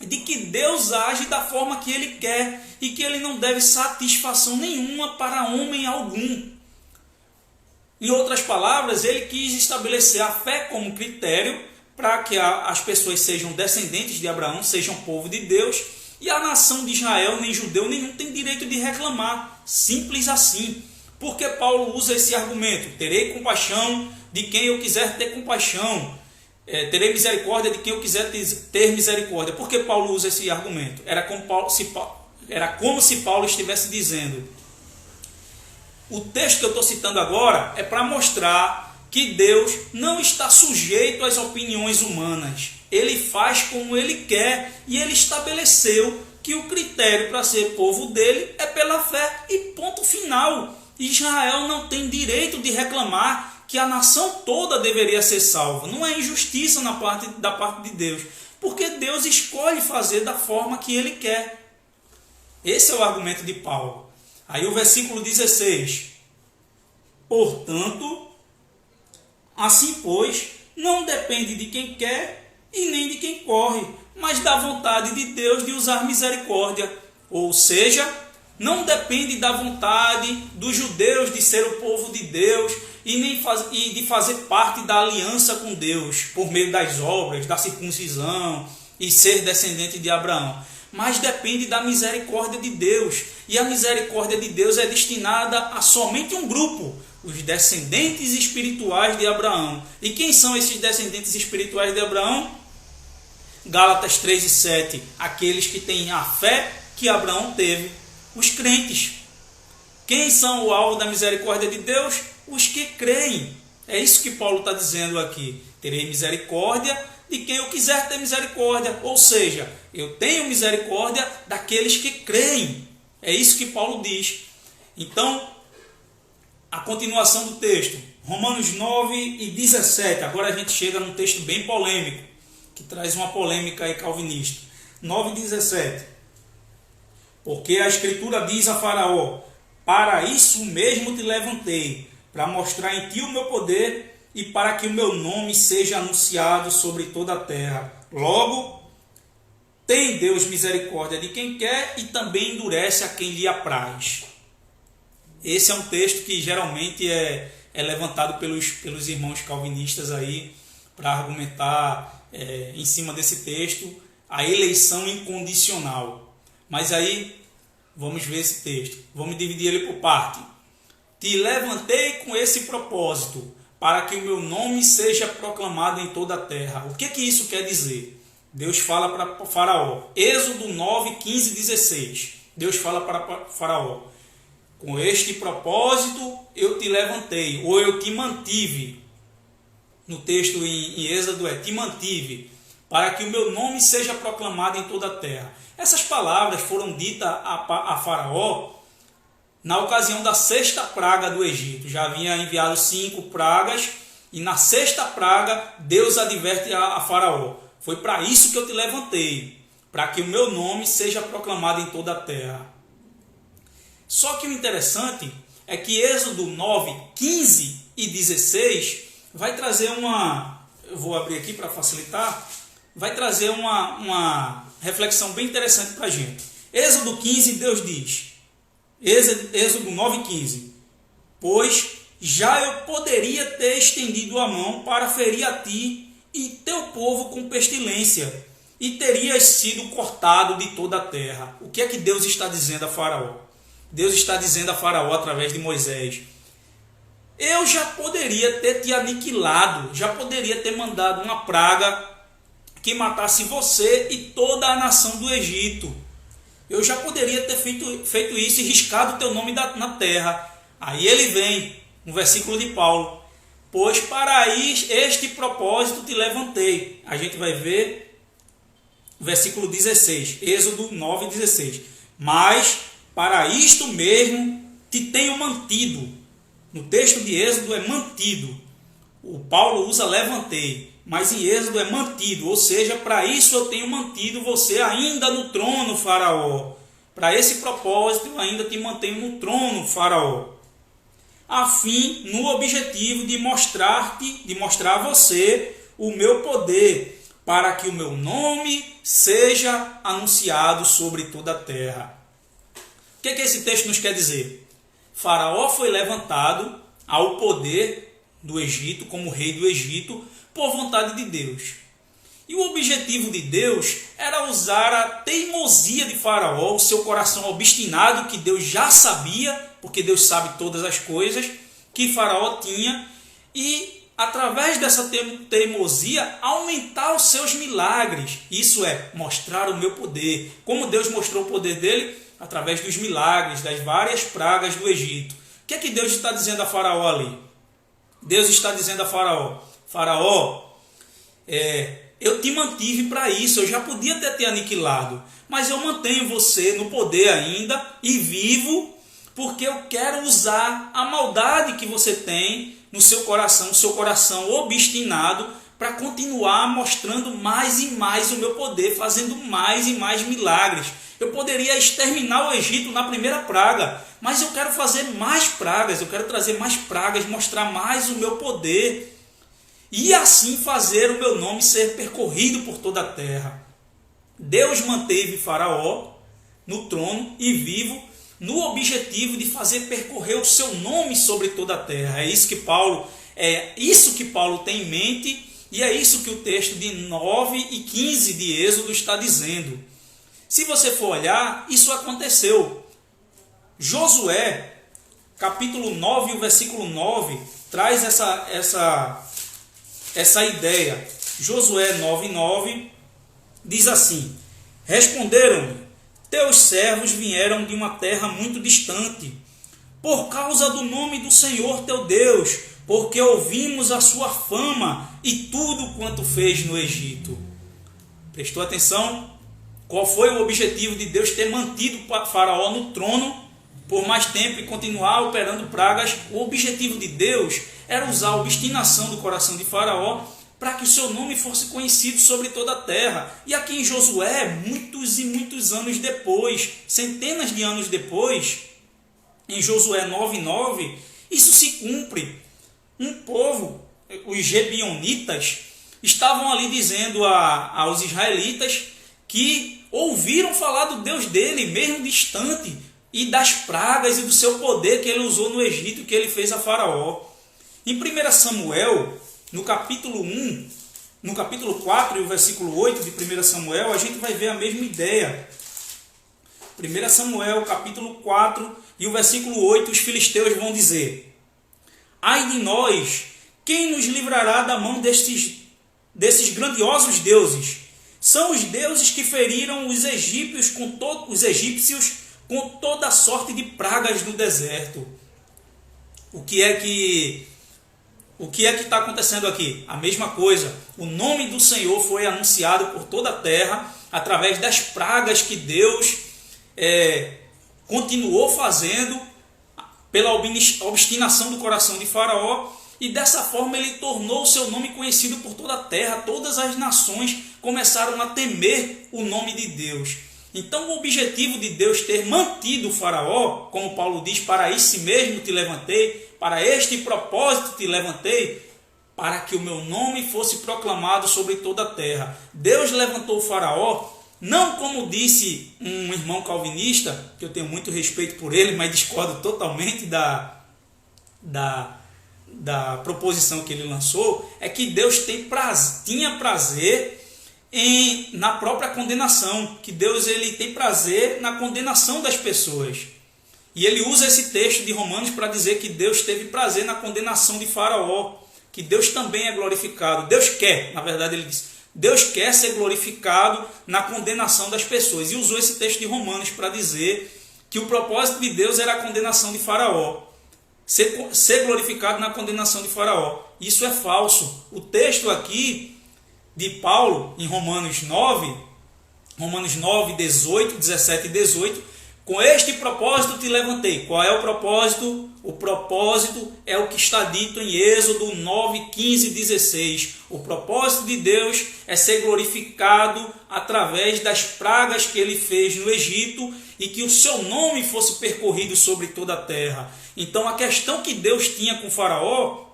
de que Deus age da forma que Ele quer e que Ele não deve satisfação nenhuma para homem algum. Em outras palavras, Ele quis estabelecer a fé como critério para que as pessoas sejam descendentes de Abraão, sejam povo de Deus, e a nação de Israel, nem judeu nenhum, tem direito de reclamar. Simples assim. Porque Paulo usa esse argumento: terei compaixão de quem eu quiser ter compaixão, terei misericórdia de quem eu quiser ter misericórdia. Por que Paulo usa esse argumento? Era como se Paulo estivesse dizendo: o texto que eu estou citando agora é para mostrar que Deus não está sujeito às opiniões humanas. Ele faz como Ele quer, e Ele estabeleceu que o critério para ser povo dele é pela fé, e ponto final. Israel não tem direito de reclamar que a nação toda deveria ser salva. Não é injustiça da parte de Deus, porque Deus escolhe fazer da forma que Ele quer. Esse é o argumento de Paulo. Aí o versículo 16: portanto, assim pois, não depende de quem quer e nem de quem corre, mas da vontade de Deus de usar misericórdia. Ou seja, não depende da vontade dos judeus de ser o povo de Deus e de fazer parte da aliança com Deus por meio das obras, da circuncisão e ser descendente de Abraão. Mas depende da misericórdia de Deus. E a misericórdia de Deus é destinada a somente um grupo: os descendentes espirituais de Abraão. E quem são esses descendentes espirituais de Abraão? Gálatas 3:7, aqueles que têm a fé que Abraão teve, os crentes. Quem são o alvo da misericórdia de Deus? Os que creem. É isso que Paulo está dizendo aqui: terei misericórdia de quem eu quiser ter misericórdia. Ou seja, eu tenho misericórdia daqueles que creem. É isso que Paulo diz. Então, a continuação do texto, Romanos 9:17. Agora a gente chega num texto bem polêmico, que traz uma polêmica aí calvinista. 9:17. Porque a Escritura diz a Faraó: para isso mesmo te levantei, para mostrar em ti o meu poder e para que o meu nome seja anunciado sobre toda a terra. Logo, tem Deus misericórdia de quem quer e também endurece a quem lhe apraz. Esse é um texto que geralmente é levantado pelos irmãos calvinistas aí para argumentar em cima desse texto a eleição incondicional. Mas aí vamos ver esse texto, vamos dividir ele por parte. Te levantei com esse propósito, para que o meu nome seja proclamado em toda a terra. O que isso quer dizer? Deus fala para Faraó. Êxodo 9:15-16. Deus fala para Faraó: com este propósito eu te levantei, ou eu te mantive. No texto em Êxodo te mantive, para que o meu nome seja proclamado em toda a terra. Essas palavras foram ditas a Faraó na ocasião da 6ª praga do Egito. Já havia enviado 5 pragas, e na 6ª praga Deus adverte a Faraó: foi para isso que eu te levantei, para que o meu nome seja proclamado em toda a terra. Só que o interessante é que Êxodo 9:15 e 16 vai trazer eu vou abrir aqui para facilitar, vai trazer uma reflexão bem interessante para a gente. Êxodo 15, Deus diz, Êxodo 9:15: pois já eu poderia ter estendido a mão para ferir a ti e teu povo com pestilência, e terias sido cortado de toda a terra. O que é que Deus está dizendo a Faraó? Deus está dizendo a Faraó através de Moisés: eu já poderia ter te aniquilado, já poderia ter mandado uma praga que matasse você e toda a nação do Egito. Eu já poderia ter feito isso e riscado o teu nome na terra. Aí ele vem, no versículo de Paulo: pois para este propósito te levantei. A gente vai ver o versículo 16, Êxodo 9:16. Mas para isto mesmo te tenho mantido. No texto de Êxodo é mantido. O Paulo usa levantei, mas em Êxodo é mantido, ou seja, para isso eu tenho mantido você ainda no trono, Faraó. Para esse propósito eu ainda te mantenho no trono, Faraó. A fim, no objetivo de mostrar a você o meu poder, para que o meu nome seja anunciado sobre toda a terra. O que esse texto nos quer dizer? Faraó foi levantado ao poder do Egito, como rei do Egito, por vontade de Deus. E o objetivo de Deus era usar a teimosia de Faraó, o seu coração obstinado, que Deus já sabia, porque Deus sabe todas as coisas que Faraó tinha, e através dessa teimosia aumentar os seus milagres. Isso é, mostrar o meu poder. Como Deus mostrou o poder dele? Através dos milagres, das várias pragas do Egito. O que é que Deus está dizendo a Faraó ali? Deus está dizendo a Faraó: Faraó, eu te mantive para isso, eu já podia ter te aniquilado, mas eu mantenho você no poder ainda e vivo, porque eu quero usar a maldade que você tem no seu coração, o seu coração obstinado, para continuar mostrando mais e mais o meu poder, fazendo mais e mais milagres. Eu poderia exterminar o Egito na primeira praga, mas eu quero fazer mais pragas, eu quero trazer mais pragas, mostrar mais o meu poder e assim fazer o meu nome ser percorrido por toda a terra. Deus manteve Faraó no trono e vivo no objetivo de fazer percorrer o seu nome sobre toda a terra. É isso que Paulo tem em mente e é isso que o texto de 9 e 15 de Êxodo está dizendo. Se você for olhar, isso aconteceu. Josué, capítulo 9, o versículo 9, traz essa ideia. Josué 9:9 diz assim: responderam-lhe: teus servos vieram de uma terra muito distante, por causa do nome do Senhor teu Deus, porque ouvimos a sua fama e tudo quanto fez no Egito. Prestou atenção? Qual foi o objetivo de Deus ter mantido Faraó no trono por mais tempo e continuar operando pragas? O objetivo de Deus era usar a obstinação do coração de Faraó para que o seu nome fosse conhecido sobre toda a terra. E aqui em Josué, muitos e muitos anos depois, centenas de anos depois, em Josué 9:9, isso se cumpre. Um povo, os Gebionitas, estavam ali dizendo aos israelitas que ouviram falar do Deus dele, mesmo distante, e das pragas e do seu poder que ele usou no Egito, que ele fez a Faraó. Em 1 Samuel, no capítulo 1, no capítulo 4 e o versículo 8 de 1 Samuel, a gente vai ver a mesma ideia. 1 Samuel, capítulo 4 e o versículo 8, os filisteus vão dizer: ai de nós, quem nos livrará da mão desses grandiosos deuses? São os deuses que feriram os egípcios com toda a sorte de pragas no deserto. O que é que está acontecendo aqui? A mesma coisa. O nome do Senhor foi anunciado por toda a terra através das pragas que Deus continuou fazendo pela obstinação do coração de Faraó, e dessa forma ele tornou o seu nome conhecido por toda a terra. Todas as nações começaram a temer o nome de Deus. Então o objetivo de Deus ter mantido o Faraó, como Paulo diz, para isso mesmo te levantei, para este propósito te levantei, para que o meu nome fosse proclamado sobre toda a terra. Deus levantou o Faraó, não como disse um irmão calvinista, que eu tenho muito respeito por ele, mas discordo totalmente da proposição que ele lançou, é que Deus tinha prazer na própria condenação, que Deus ele tem prazer na condenação das pessoas. E ele usa esse texto de Romanos para dizer que Deus teve prazer na condenação de Faraó, que Deus também é glorificado. Deus quer, na verdade ele diz, Deus quer ser glorificado na condenação das pessoas. E usou esse texto de Romanos para dizer que o propósito de Deus era a condenação de Faraó. Ser glorificado na condenação de Faraó. Isso é falso. O texto aqui de Paulo, em Romanos 9, 18, 17 e 18, com este propósito te levantei. Qual é o propósito? O propósito é o que está dito em Êxodo 9, 15 e 16. O propósito de Deus é ser glorificado através das pragas que ele fez no Egito e que o seu nome fosse percorrido sobre toda a terra. Então a questão que Deus tinha com Faraó,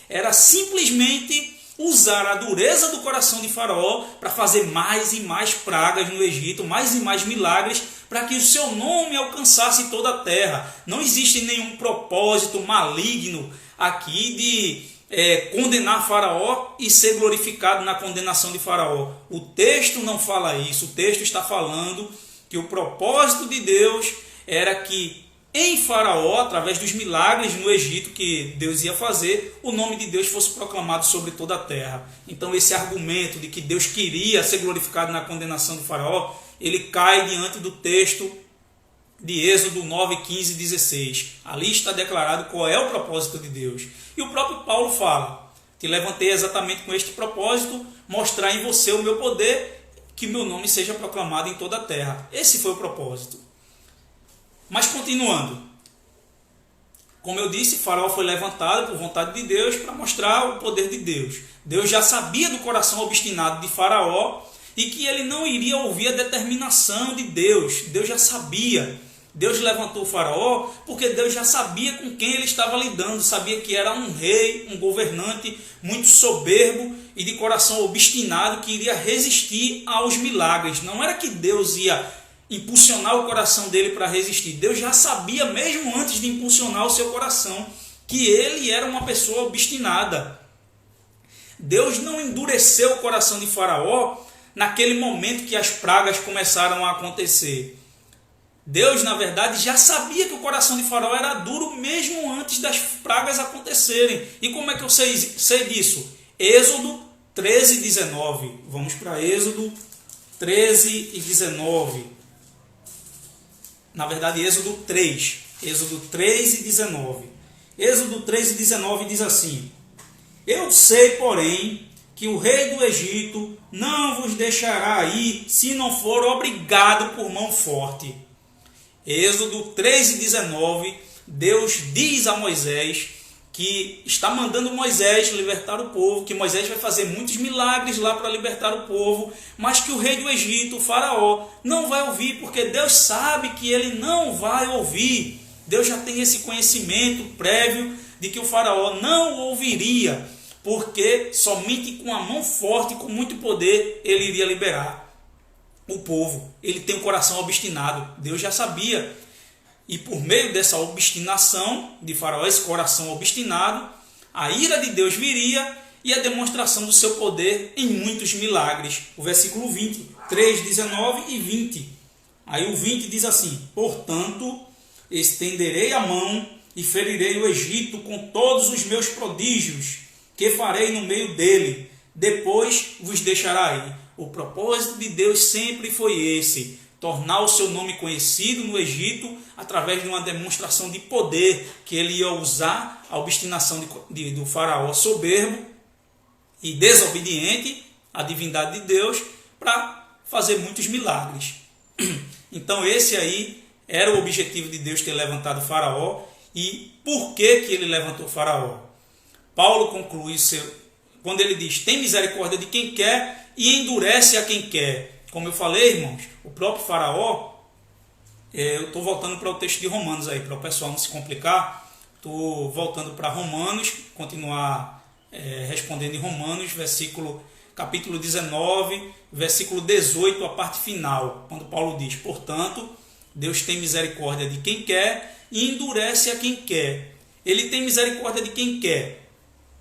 era simplesmente usar a dureza do coração de Faraó para fazer mais e mais pragas no Egito, mais e mais milagres, para que o seu nome alcançasse toda a terra. Não existe nenhum propósito maligno aqui de condenar Faraó e ser glorificado na condenação de Faraó. O texto não fala isso. O texto está falando que o propósito de Deus era que em Faraó, através dos milagres no Egito que Deus ia fazer, o nome de Deus fosse proclamado sobre toda a terra. Então esse argumento de que Deus queria ser glorificado na condenação de Faraó, ele cai diante do texto de Êxodo 9, 15 e 16. Ali está declarado qual é o propósito de Deus. E o próprio Paulo fala, te levantei exatamente com este propósito, mostrar em você o meu poder, que meu nome seja proclamado em toda a terra. Esse foi o propósito. Mas continuando, como eu disse, Faraó foi levantado por vontade de Deus para mostrar o poder de Deus. Deus já sabia do coração obstinado de Faraó e que ele não iria ouvir a determinação de Deus. Deus já sabia. Deus levantou Faraó porque Deus já sabia com quem ele estava lidando, sabia que era um rei, um governante muito soberbo e de coração obstinado que iria resistir aos milagres. Não era que Deus ia impulsionar o coração dele para resistir. Deus já sabia, mesmo antes de impulsionar o seu coração, que ele era uma pessoa obstinada. Deus não endureceu o coração de Faraó naquele momento que as pragas começaram a acontecer. Deus, na verdade, já sabia que o coração de Faraó era duro mesmo antes das pragas acontecerem. E como é que eu sei disso? Êxodo 13, 19. Vamos para Êxodo 13 e 19. Na verdade, Êxodo 3 e 19. Êxodo 3 e 19 diz assim: eu sei, porém, que o rei do Egito não vos deixará ir se não for obrigado por mão forte. Êxodo 3 e 19, Deus diz a Moisés que está mandando Moisés libertar o povo, que Moisés vai fazer muitos milagres lá para libertar o povo, mas que o rei do Egito, o Faraó, não vai ouvir, porque Deus sabe que ele não vai ouvir. Deus já tem esse conhecimento prévio de que o Faraó não ouviria, porque somente com a mão forte, com muito poder, ele iria liberar o povo. Ele tem um coração obstinado, Deus já sabia. E por meio dessa obstinação de Faraó, esse coração obstinado, a ira de Deus viria e a demonstração do seu poder em muitos milagres. O versículo 20, 3, 19 e 20. Aí o 20 diz assim: portanto, estenderei a mão e ferirei o Egito com todos os meus prodígios, que farei no meio dele. Depois vos deixará ir. O propósito de Deus sempre foi esse: tornar o seu nome conhecido no Egito através de uma demonstração de poder que ele ia usar a obstinação do faraó soberbo e desobediente à divindade de Deus para fazer muitos milagres. Então esse aí era o objetivo de Deus ter levantado o faraó. E por que ele levantou o faraó? Paulo conclui quando ele diz: tem misericórdia de quem quer e endurece a quem quer. Como eu falei, irmãos, o próprio faraó, eu estou voltando para o texto de Romanos aí, para o pessoal não se complicar, estou voltando para Romanos, continuar respondendo em Romanos, capítulo 19, versículo 18, a parte final, quando Paulo diz: portanto, Deus tem misericórdia de quem quer e endurece a quem quer. Ele tem misericórdia de quem quer.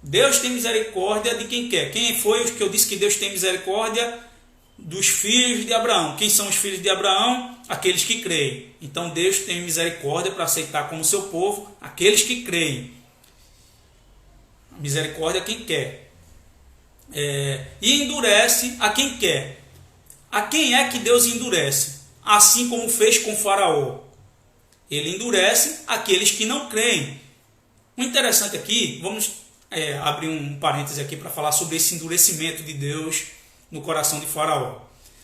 Deus tem misericórdia de quem quer. Quem foi os que eu disse que Deus tem misericórdia? Dos filhos de Abraão. Quem são os filhos de Abraão? Aqueles que creem. Então Deus tem misericórdia para aceitar como seu povo aqueles que creem. Misericórdia a quem quer. E endurece a quem quer. A quem é que Deus endurece? Assim como fez com Faraó. Ele endurece aqueles que não creem. O interessante aqui, vamos abrir um parêntese aqui para falar sobre esse endurecimento de Deus no coração de Faraó.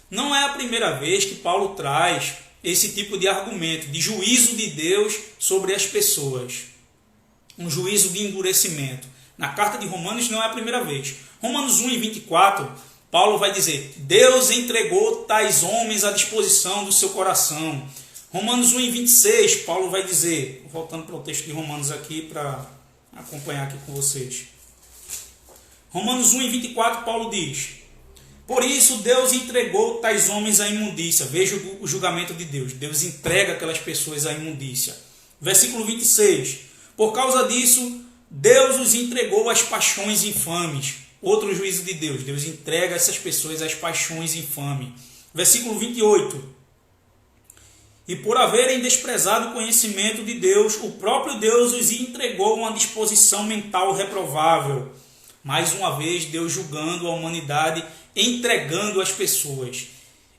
Não é a primeira vez que Paulo traz esse tipo de argumento, de juízo de Deus sobre as pessoas. Um juízo de endurecimento. Na carta de Romanos não é a primeira vez. Romanos 1:24, Paulo vai dizer: Deus entregou tais homens à disposição do seu coração. Romanos 1:26, Paulo vai dizer, voltando para o texto de Romanos aqui para acompanhar aqui com vocês. Romanos 1:24, Paulo diz: por isso Deus entregou tais homens à imundícia. Veja o julgamento de Deus. Deus entrega aquelas pessoas à imundícia. Versículo 26. Por causa disso, Deus os entregou às paixões infames. Outro juízo de Deus. Deus entrega essas pessoas às paixões infames. Versículo 28. E por haverem desprezado o conhecimento de Deus, o próprio Deus os entregou a uma disposição mental reprovável. Mais uma vez, Deus julgando a humanidade, entregando as pessoas.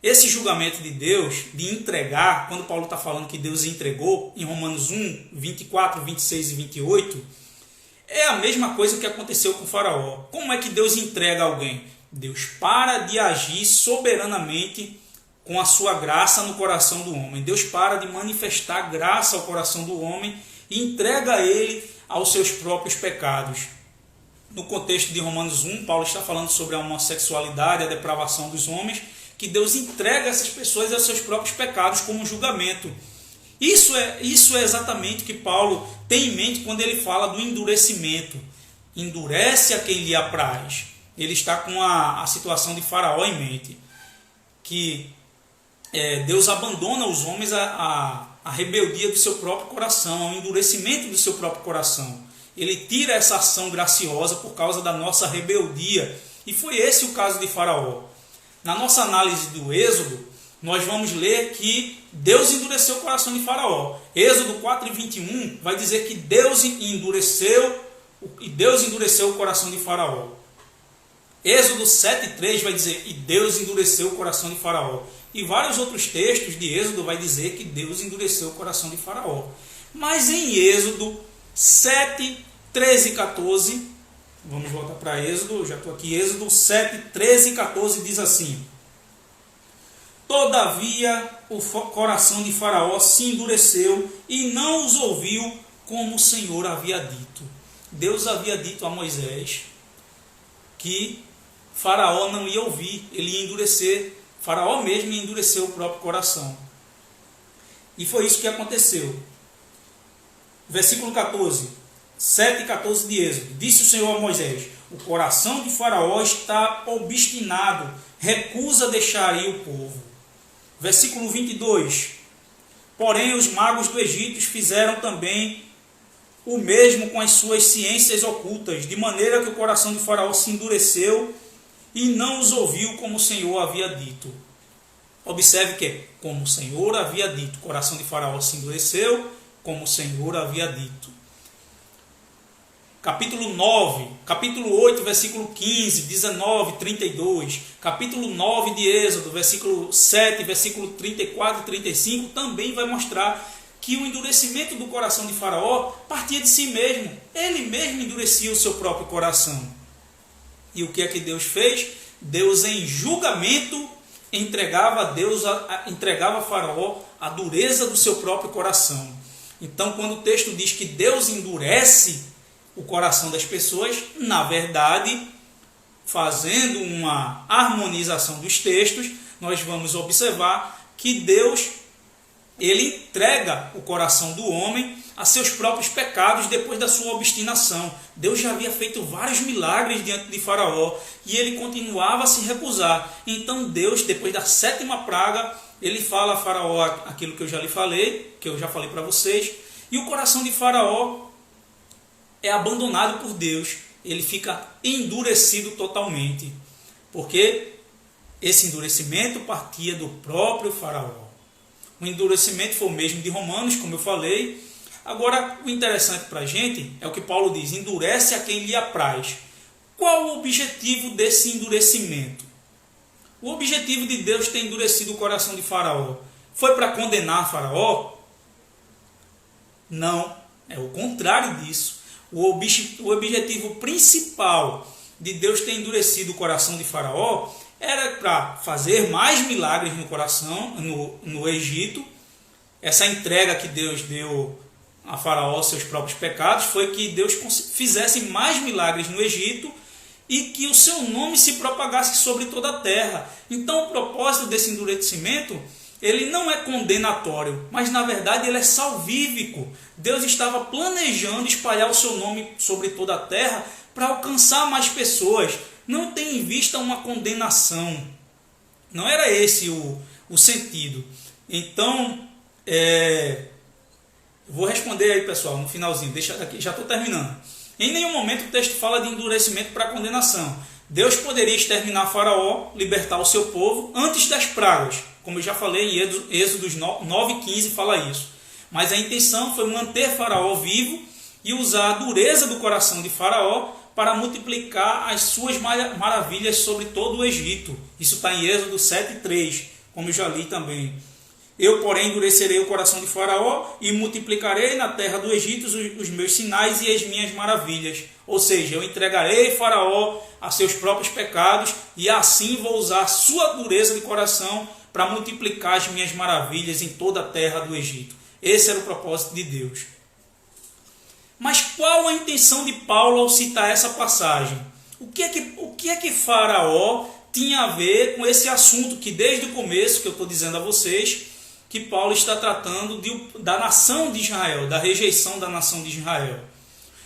Esse julgamento de Deus, de entregar, quando Paulo está falando que Deus entregou, em Romanos 1, 24, 26 e 28, é a mesma coisa que aconteceu com Faraó. Como é que Deus entrega alguém? Deus para de agir soberanamente com a sua graça no coração do homem. Deus para de manifestar graça ao coração do homem e entrega ele aos seus próprios pecados. No contexto de Romanos 1, Paulo está falando sobre a homossexualidade, a depravação dos homens, que Deus entrega essas pessoas aos seus próprios pecados como um julgamento. Isso é exatamente o que Paulo tem em mente quando ele fala do endurecimento. Endurece a quem lhe apraz. Ele está com a situação de Faraó em mente. Que Deus abandona os homens à rebeldia do seu próprio coração, ao endurecimento do seu próprio coração. Ele tira essa ação graciosa por causa da nossa rebeldia. E foi esse o caso de Faraó. Na nossa análise do Êxodo, nós vamos ler que Deus endureceu o coração de Faraó. Êxodo 4:21 vai dizer que Deus endureceu o coração de Faraó. Êxodo 7:3 vai dizer que Deus endureceu o coração de Faraó. E vários outros textos de Êxodo vai dizer que Deus endureceu o coração de Faraó. Mas em Êxodo 7, 13 e 14, vamos voltar para Êxodo, já estou aqui, Êxodo 7, 13 e 14 diz assim: todavia o coração de Faraó se endureceu e não os ouviu como o Senhor havia dito. Deus havia dito a Moisés que Faraó não ia ouvir, ele ia endurecer, Faraó mesmo ia endurecer o próprio coração. E foi isso que aconteceu. Versículo 14, 7 e 14 de Êxodo. Disse o Senhor a Moisés: o coração de Faraó está obstinado, recusa deixar ir o povo. Versículo 22. Porém os magos do Egito fizeram também o mesmo com as suas ciências ocultas, de maneira que o coração de Faraó se endureceu e não os ouviu como o Senhor havia dito. Observe que, como o Senhor havia dito, o coração de Faraó se endureceu, como o Senhor havia dito. Capítulo 9, capítulo 8, versículo 15, 19, 32. Capítulo 9 de Êxodo, versículo 7, versículo 34 e 35, também vai mostrar que o endurecimento do coração de Faraó partia de si mesmo. Ele mesmo endurecia o seu próprio coração. E o que é que Deus fez? Deus, em julgamento, entregava a Faraó a dureza do seu próprio coração. Então, quando o texto diz que Deus endurece o coração das pessoas, na verdade, fazendo uma harmonização dos textos, nós vamos observar que Deus, ele entrega o coração do homem a seus próprios pecados depois da sua obstinação. Deus já havia feito vários milagres diante de Faraó e ele continuava a se recusar. Então Deus, depois da 7ª praga, ele fala a Faraó aquilo que eu já lhe falei, que eu já falei para vocês, e o coração de Faraó é abandonado por Deus. ele fica endurecido totalmente, porque esse endurecimento partia do próprio Faraó. O endurecimento foi o mesmo de Romanos, como eu falei. Agora, o interessante para a gente é o que Paulo diz: endurece a quem lhe apraz. Qual o objetivo desse endurecimento? O objetivo de Deus ter endurecido o coração de Faraó foi para condenar Faraó? Não, é o contrário disso. O objetivo principal de Deus ter endurecido o coração de Faraó era para fazer mais milagres no coração, no Egito. Essa entrega que Deus deu a Faraó aos seus próprios pecados foi que Deus fizesse mais milagres no Egito e que o seu nome se propagasse sobre toda a terra. Então, o propósito desse endurecimento, ele não é condenatório, mas na verdade ele é salvífico. Deus estava planejando espalhar o seu nome sobre toda a terra para alcançar mais pessoas. Não tem em vista uma condenação. Não era esse o sentido. Então, vou responder aí, pessoal, no finalzinho. Já estou terminando. Em nenhum momento o texto fala de endurecimento para condenação. Deus poderia exterminar Faraó, libertar o seu povo antes das pragas. Como eu já falei, em Êxodos 9:15 fala isso. Mas a intenção foi manter Faraó vivo e usar a dureza do coração de Faraó para multiplicar as suas maravilhas sobre todo o Egito. Isso está em Êxodo 7:3, como eu já li também. Eu, porém, endurecerei o coração de Faraó e multiplicarei na terra do Egito os meus sinais e as minhas maravilhas. Ou seja, eu entregarei Faraó a seus próprios pecados e assim vou usar a sua dureza de coração para multiplicar as minhas maravilhas em toda a terra do Egito. Esse era o propósito de Deus. Mas qual a intenção de Paulo ao citar essa passagem? O que é que Faraó tinha a ver com esse assunto que desde o começo, que eu estou dizendo a vocês, que Paulo está tratando da nação de Israel, da rejeição da nação de Israel?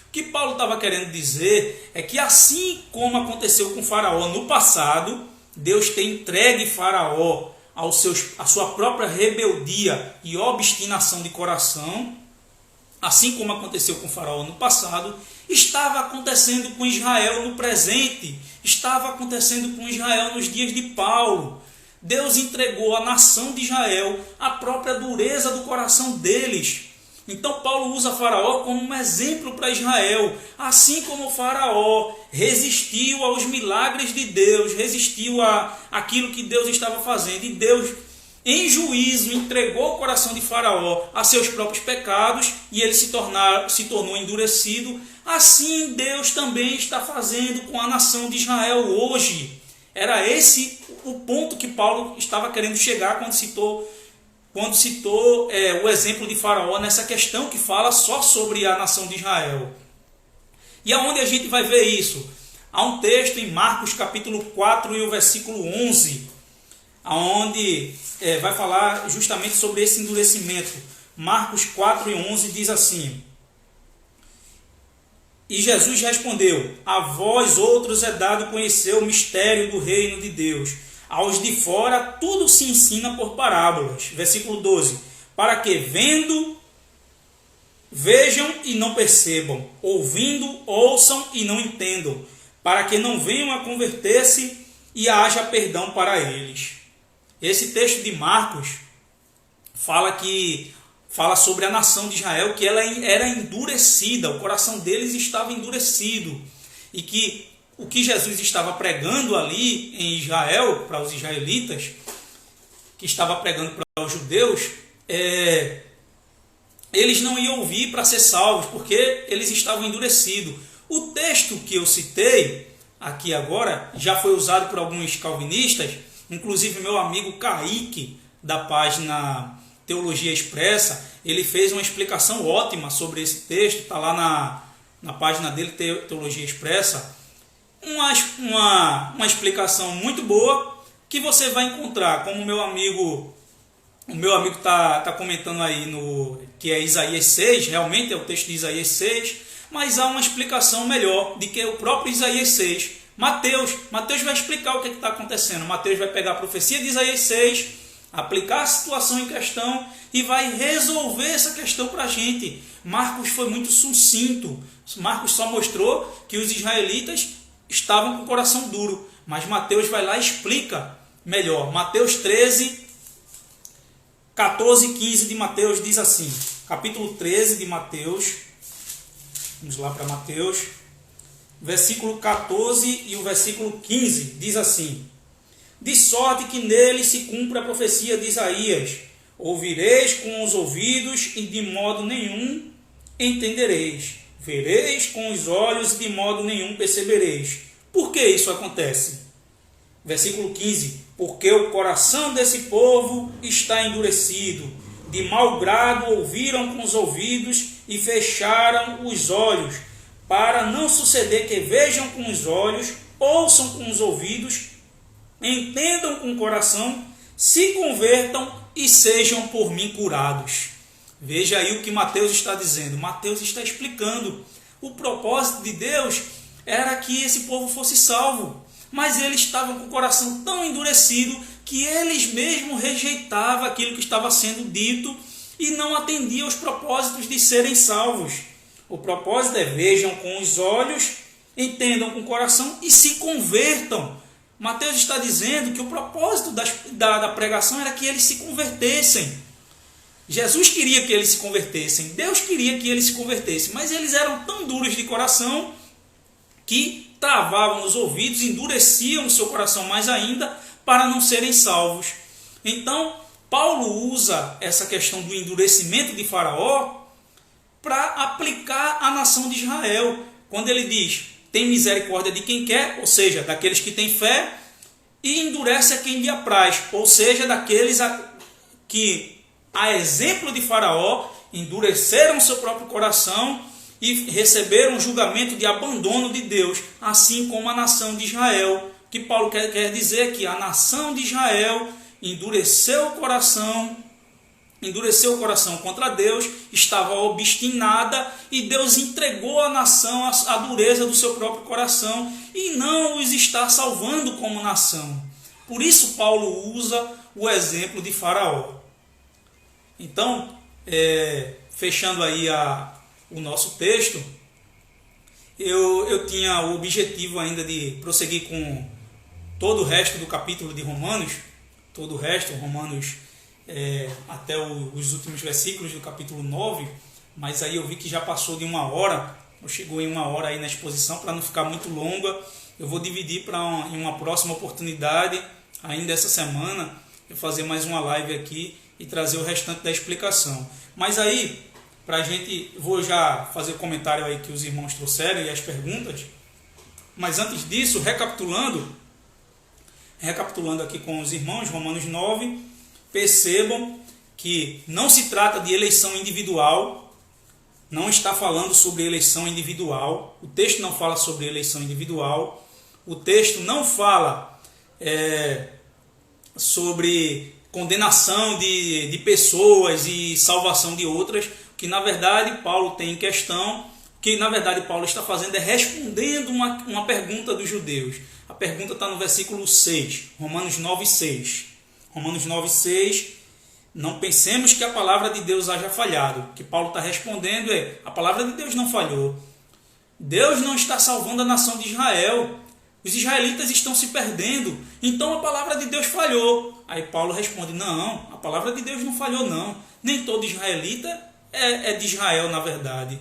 O que Paulo estava querendo dizer é que assim como aconteceu com Faraó no passado, Deus tem entregue Faraó à sua própria rebeldia e obstinação de coração. Assim como aconteceu com Faraó no passado, estava acontecendo com Israel no presente, estava acontecendo com Israel nos dias de Paulo. Deus entregou à nação de Israel a própria dureza do coração deles. Então Paulo usa Faraó como um exemplo para Israel. Assim como Faraó resistiu aos milagres de Deus, resistiu àquilo que Deus estava fazendo, e Deus, em juízo, entregou o coração de Faraó a seus próprios pecados e ele se tornou endurecido. Assim Deus também está fazendo com a nação de Israel hoje. Era esse o ponto que Paulo estava querendo chegar quando citou o exemplo de Faraó nessa questão que fala só sobre a nação de Israel. E aonde a gente vai ver isso? Há um texto em Marcos capítulo 4 e o versículo 11, onde vai falar justamente sobre esse endurecimento. Marcos 4 e 11 diz assim: E Jesus respondeu: A vós outros é dado conhecer o mistério do reino de Deus. Aos de fora tudo se ensina por parábolas. Versículo 12. Para que vejam e não percebam, ouvindo, ouçam e não entendam, para que não venham a converter-se e haja perdão para eles. Esse texto de Marcos fala sobre a nação de Israel, que ela era endurecida, o coração deles estava endurecido, e que o que Jesus estava pregando ali em Israel, para os israelitas, que estava pregando para os judeus, eles não iam ouvir para ser salvos, porque eles estavam endurecidos. O texto que eu citei aqui agora já foi usado por alguns calvinistas, inclusive meu amigo Kaique, da página Teologia Expressa, ele fez uma explicação ótima sobre esse texto, está lá na página dele, Teologia Expressa, uma explicação muito boa, que você vai encontrar, como o meu amigo está comentando aí, que é Isaías 6, realmente é o texto de Isaías 6, mas há uma explicação melhor de que o próprio Isaías 6. Mateus vai explicar o que está acontecendo. Mateus vai pegar a profecia de Isaías 6, aplicar a situação em questão e vai resolver essa questão para a gente. Marcos foi muito sucinto. Marcos só mostrou que os israelitas estavam com o coração duro, mas Mateus vai lá e explica melhor. Mateus 13, 14 e 15 de Mateus diz assim, capítulo 13 de Mateus, vamos lá para Mateus, versículo 14 e o versículo 15, diz assim: de sorte que nele se cumpre a profecia de Isaías, ouvireis com os ouvidos e de modo nenhum entendereis, vereis com os olhos e de modo nenhum percebereis. Por que isso acontece? Versículo 15: porque o coração desse povo está endurecido, de mau grado ouviram com os ouvidos e fecharam os olhos, para não suceder que vejam com os olhos, ouçam com os ouvidos, entendam com o coração, se convertam e sejam por mim curados. Veja aí o que Mateus está dizendo. Mateus está explicando. O propósito de Deus era que esse povo fosse salvo, mas eles estavam com o coração tão endurecido que eles mesmos rejeitavam aquilo que estava sendo dito e não atendiam os propósitos de serem salvos. O propósito é: vejam com os olhos, entendam com o coração e se convertam. Mateus está dizendo que o propósito da pregação era que eles se convertessem. Jesus queria que eles se convertessem, Deus queria que eles se convertessem, mas eles eram tão duros de coração que travavam os ouvidos, endureciam o seu coração mais ainda para não serem salvos. Então, Paulo usa essa questão do endurecimento de Faraó para aplicar à nação de Israel, quando ele diz: tem misericórdia de quem quer, ou seja, daqueles que têm fé, e endurece a quem lhe apraz, ou seja, daqueles que, a exemplo de Faraó, endureceram seu próprio coração e receberam um julgamento de abandono de Deus, assim como a nação de Israel. O que Paulo quer dizer que a nação de Israel endureceu o coração contra Deus, estava obstinada e Deus entregou à nação a dureza do seu próprio coração e não os está salvando como nação. Por isso Paulo usa o exemplo de Faraó. Então, fechando aí o nosso texto, eu tinha o objetivo ainda de prosseguir com todo o resto do capítulo de Romanos, todo o resto, Romanos até os últimos versículos do capítulo 9, mas aí eu vi que já passou de 1 hora, ou chegou em 1 hora aí na exposição, para não ficar muito longa, eu vou dividir em uma próxima oportunidade, ainda essa semana, eu fazer mais uma live aqui e trazer o restante da explicação. Mas aí, pra gente, vou já fazer o comentário aí que os irmãos trouxeram e as perguntas, mas antes disso, recapitulando aqui com os irmãos, Romanos 9, percebam que não se trata de eleição individual, não está falando sobre eleição individual, o texto não fala sobre eleição individual, o texto não fala sobre condenação de pessoas e salvação de outras, que na verdade Paulo tem em questão, que na verdade Paulo está fazendo é respondendo uma pergunta dos judeus. A pergunta está no versículo 6, Romanos 9, 6. Romanos 9, 6, não pensemos que a palavra de Deus haja falhado. O que Paulo está respondendo é: a palavra de Deus não falhou. Deus não está salvando a nação de Israel. Os israelitas estão se perdendo, então a palavra de Deus falhou. Aí Paulo responde: não, a palavra de Deus não falhou não. Nem todo israelita é de Israel na verdade.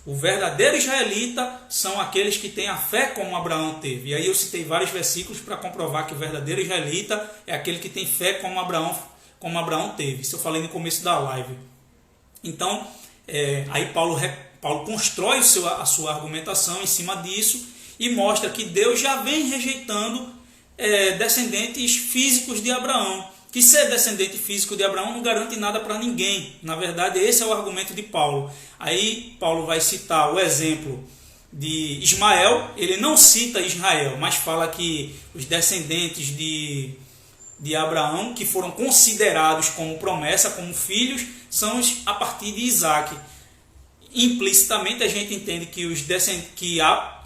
O verdadeiro israelita são aqueles que têm a fé como Abraão teve. E aí eu citei vários versículos para comprovar que o verdadeiro israelita é aquele que tem fé como Abraão teve. Isso eu falei no começo da live. Então, aí Paulo constrói a sua argumentação em cima disso e mostra que Deus já vem rejeitando descendentes físicos de Abraão. Que ser descendente físico de Abraão não garante nada para ninguém. Na verdade, esse é o argumento de Paulo. Aí Paulo vai citar o exemplo de Ismael. Ele não cita Israel, mas fala que os descendentes de Abraão, que foram considerados como promessa, como filhos, são a partir de Isaac. Implicitamente a gente entende que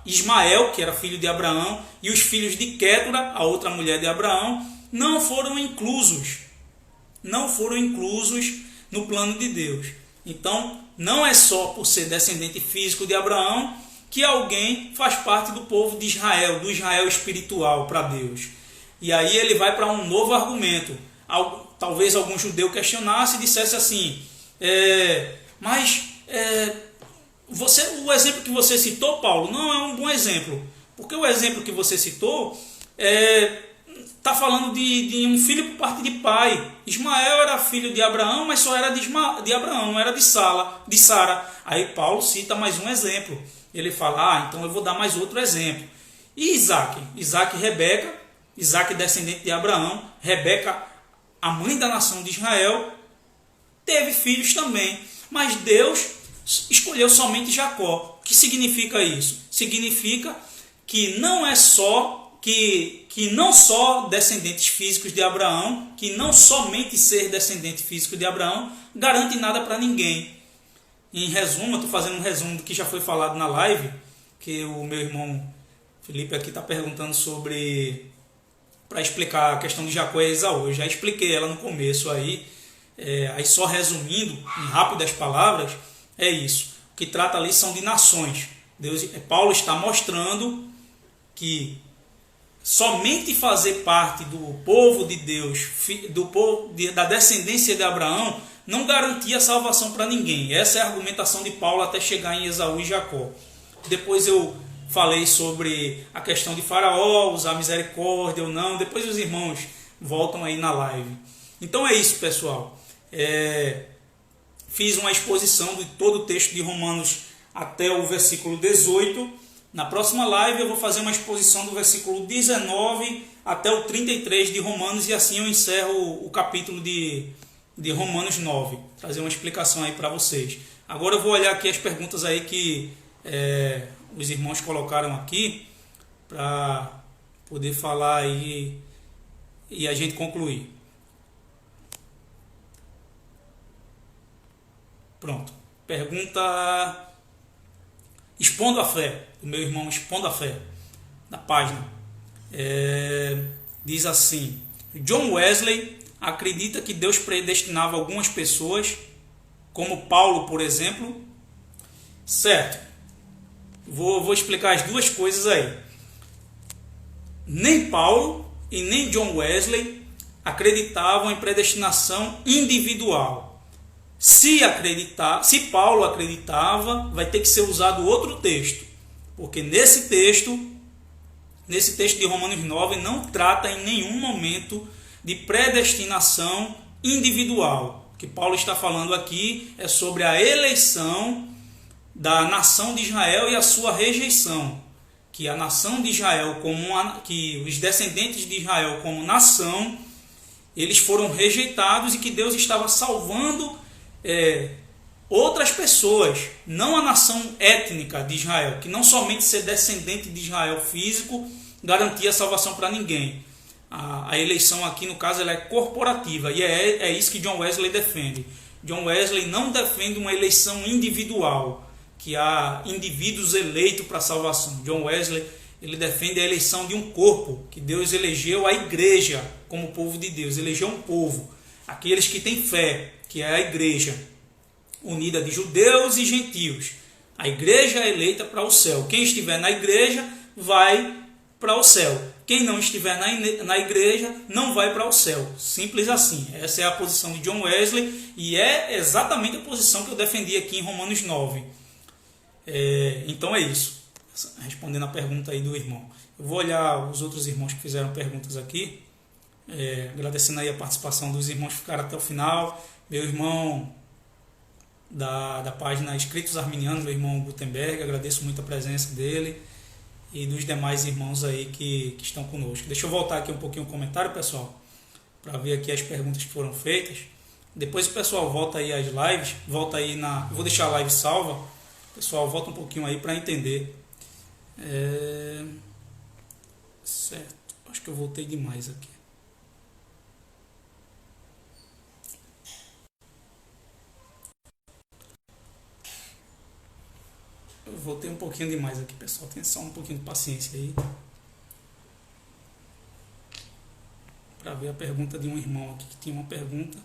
Ismael, que era filho de Abraão, e os filhos de Quétura, a outra mulher de Abraão, não foram inclusos não foram inclusos no plano de Deus. Então, não é só por ser descendente físico de Abraão que alguém faz parte do povo de Israel, do Israel espiritual para Deus. E aí ele vai para um novo argumento. Talvez algum judeu questionasse e dissesse assim, o exemplo que você citou, Paulo, não é um bom exemplo. Porque o exemplo que você citou está falando de um filho por parte de pai. Ismael era filho de Abraão, mas só era de Abraão, não era de Sara. Aí Paulo cita mais um exemplo. Ele fala, então eu vou dar mais outro exemplo. E Isaac e Rebeca, Isaac descendente de Abraão, Rebeca, a mãe da nação de Israel, teve filhos também. Mas Deus escolheu somente Jacó. O que significa isso? Significa que não é só que não só descendentes físicos de Abraão, que não somente ser descendente físico de Abraão garante nada para ninguém. Em resumo, eu estou fazendo um resumo do que já foi falado na live, que o meu irmão Felipe aqui está perguntando sobre, para explicar a questão de Jacó e Esaú. Eu já expliquei ela no começo aí, aí só resumindo em rápidas palavras, é isso. O que trata ali são de nações. Paulo está mostrando que somente fazer parte do povo de Deus, da descendência de Abraão, não garantia salvação para ninguém. Essa é a argumentação de Paulo até chegar em Esaú e Jacó. Depois eu falei sobre a questão de Faraó, usar misericórdia ou não. Depois os irmãos voltam aí na live. Então é isso, pessoal. Fiz uma exposição de todo o texto de Romanos até o versículo 18. Na próxima live eu vou fazer uma exposição do versículo 19 até o 33 de Romanos, e assim eu encerro o capítulo de Romanos 9. Trazer uma explicação aí para vocês. Agora eu vou olhar aqui as perguntas aí que os irmãos colocaram aqui, para poder falar aí e a gente concluir. Pronto. Pergunta... Expondo a Fé, do meu irmão Expondo a Fé, da página. Diz assim: John Wesley acredita que Deus predestinava algumas pessoas, como Paulo, por exemplo. Certo. Vou explicar as duas coisas aí. Nem Paulo e nem John Wesley acreditavam em predestinação individual. Se Paulo acreditava, vai ter que ser usado outro texto, porque nesse texto de Romanos 9 não trata em nenhum momento de predestinação individual. O que Paulo está falando aqui é sobre a eleição da nação de Israel e a sua rejeição, que a nação de Israel, que os descendentes de Israel como nação, eles foram rejeitados, e que Deus estava salvando outras pessoas, não a nação étnica de Israel, que não somente ser descendente de Israel físico garantia salvação para ninguém. A eleição aqui, no caso, ela é corporativa, e é isso que John Wesley defende. John Wesley não defende uma eleição individual, que há indivíduos eleitos para a salvação. John Wesley, ele defende a eleição de um corpo, que Deus elegeu a igreja como povo de Deus, elegeu um povo, aqueles que têm fé, que é a igreja, unida de judeus e gentios. A igreja é eleita para o céu. Quem estiver na igreja vai para o céu. Quem não estiver na igreja não vai para o céu. Simples assim. Essa é a posição de John Wesley, e é exatamente a posição que eu defendi aqui em Romanos 9. Então é isso. Respondendo a pergunta aí do irmão. Eu vou olhar os outros irmãos que fizeram perguntas aqui. Agradecendo aí a participação dos irmãos que ficaram até o final. Meu irmão da página Escritos Arminianos, meu irmão Gutenberg, agradeço muito a presença dele e dos demais irmãos aí que estão conosco. Deixa eu voltar aqui um pouquinho o comentário, pessoal, para ver aqui as perguntas que foram feitas. Depois o pessoal volta aí às lives, volta aí vou deixar a live salva, pessoal, volta um pouquinho aí para entender. Certo, acho que eu voltei demais aqui. Eu voltei um pouquinho demais aqui, pessoal. Tenha só um pouquinho de paciência aí, para ver a pergunta de um irmão aqui que tinha uma pergunta.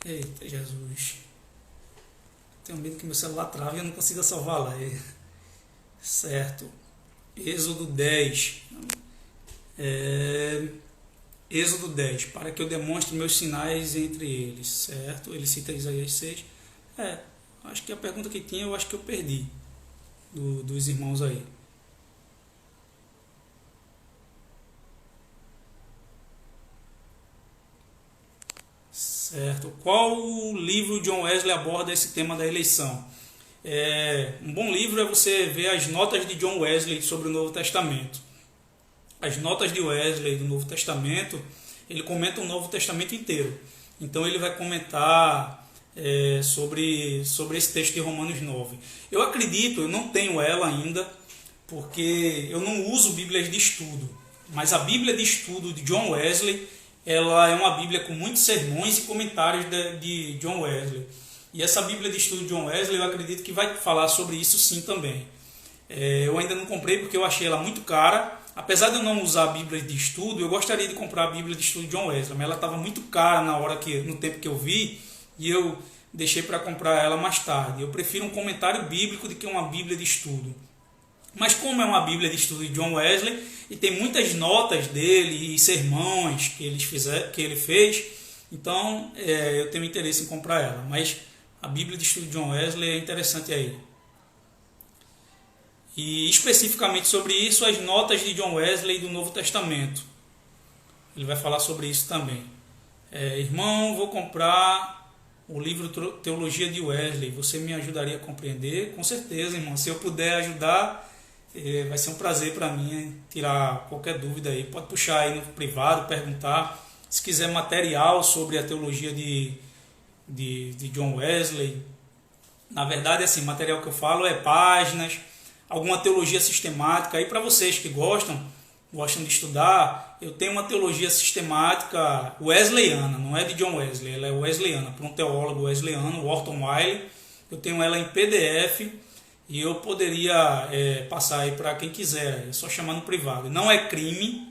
Eita Jesus, tenho medo que meu celular trave e eu não consiga salvar lá. Certo. Êxodo 10. Êxodo 10. Para que eu demonstre meus sinais entre eles. Certo? Ele cita Isaías 6. Acho que a pergunta que tinha, eu acho que eu perdi. Dos irmãos aí. Certo. Qual livro John Wesley aborda esse tema da eleição? Um bom livro é você ver as notas de John Wesley sobre o Novo Testamento. As notas de Wesley do Novo Testamento, ele comenta o Novo Testamento inteiro. Então ele vai comentar sobre esse texto de Romanos 9. Eu acredito, eu não tenho ela ainda, porque eu não uso Bíblias de estudo. Mas a Bíblia de estudo de John Wesley, ela é uma Bíblia com muitos sermões e comentários de John Wesley. E essa Bíblia de estudo de John Wesley, eu acredito que vai falar sobre isso sim também. Eu ainda não comprei porque eu achei ela muito cara. Apesar de eu não usar a Bíblia de estudo, eu gostaria de comprar a Bíblia de estudo de John Wesley, mas ela estava muito cara no tempo que eu vi, e eu deixei para comprar ela mais tarde. Eu prefiro um comentário bíblico do que uma Bíblia de estudo. Mas como é uma Bíblia de estudo de John Wesley, e tem muitas notas dele e sermões que ele fez, então eu tenho interesse em comprar ela. Mas a Bíblia de estudo de John Wesley é interessante aí. E especificamente sobre isso, as notas de John Wesley do Novo Testamento. Ele vai falar sobre isso também. Irmão, vou comprar o livro Teologia de Wesley. Você me ajudaria a compreender? Com certeza, irmão. Se eu puder ajudar, vai ser um prazer para mim tirar qualquer dúvida aí. Pode puxar aí no privado, perguntar. Se quiser material sobre a teologia de John Wesley. Na verdade, assim, material que eu falo é páginas, alguma teologia sistemática. Aí para vocês que gostam de estudar, eu tenho uma teologia sistemática wesleyana, não é de John Wesley, ela é wesleyana, por um teólogo wesleyano, Orton Wiley. Eu tenho ela em PDF e eu poderia passar aí para quem quiser, é só chamar no privado. Não é crime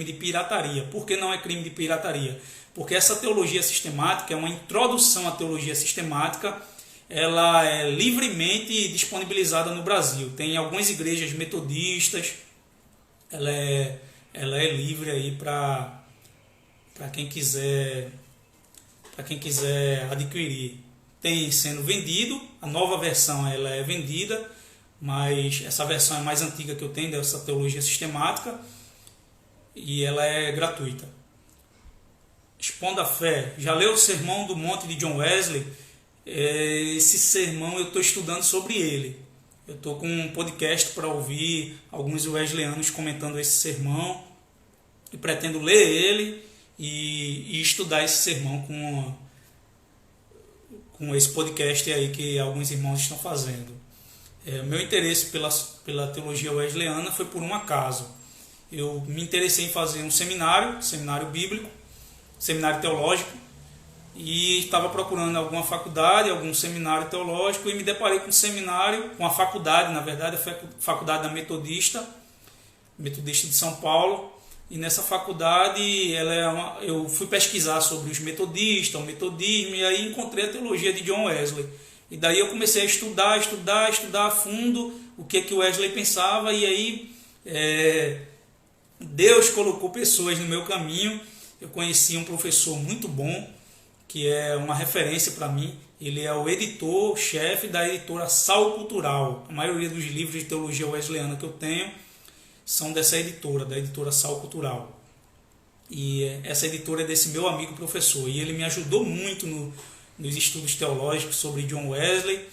de pirataria. Por que não é crime de pirataria? Porque essa teologia sistemática é uma introdução à teologia sistemática. Ela é livremente disponibilizada no Brasil. Tem algumas igrejas metodistas. Ela é livre aí para quem quiser adquirir. Tem sendo vendido. A nova versão ela é vendida, mas essa versão é mais antiga que eu tenho dessa teologia sistemática e ela é gratuita. Expondo a fé. Já leu o Sermão do Monte de John Wesley? Esse sermão eu estou estudando sobre ele. Eu estou com um podcast para ouvir alguns wesleyanos comentando esse sermão e pretendo ler ele e estudar esse sermão com esse podcast aí que alguns irmãos estão fazendo. Meu interesse pela teologia wesleyana foi por um acaso. Eu me interessei em fazer um seminário bíblico, seminário teológico, e estava procurando alguma faculdade, algum seminário teológico, e me deparei com com a faculdade, na verdade, a faculdade da Metodista de São Paulo. E nessa faculdade eu fui pesquisar sobre os metodistas, o metodismo, e aí encontrei a teologia de John Wesley. E daí eu comecei a estudar a fundo o que o Wesley pensava, e aí Deus colocou pessoas no meu caminho. Eu conheci um professor muito bom, que é uma referência para mim. Ele é o editor-chefe da editora Sal Cultural. A maioria dos livros de teologia wesleyana que eu tenho são dessa editora, da editora Sal Cultural. E essa editora é desse meu amigo professor. E ele me ajudou muito nos estudos teológicos sobre John Wesley.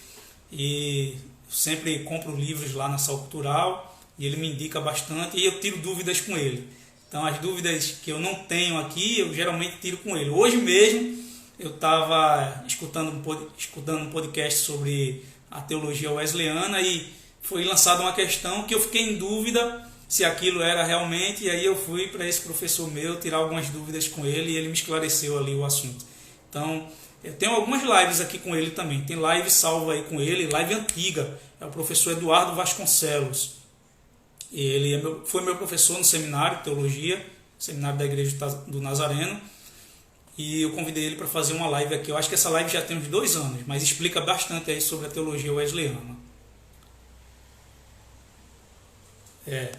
E sempre compro livros lá na Sal Cultural. E ele me indica bastante e eu tiro dúvidas com ele. Então as dúvidas que eu não tenho aqui, eu geralmente tiro com ele. Hoje mesmo eu estava escutando um podcast sobre a teologia wesleyana e foi lançada uma questão que eu fiquei em dúvida se aquilo era realmente, e aí eu fui para esse professor meu tirar algumas dúvidas com ele e ele me esclareceu ali o assunto. Então, eu tenho algumas lives aqui com ele também. Tem live salva aí com ele, live antiga. É o professor Eduardo Vasconcelos. Ele foi meu professor no seminário de teologia, seminário da Igreja do Nazareno. E eu convidei ele para fazer uma live aqui. Eu acho que essa live já tem uns 2 anos, mas explica bastante aí sobre a teologia wesleyana.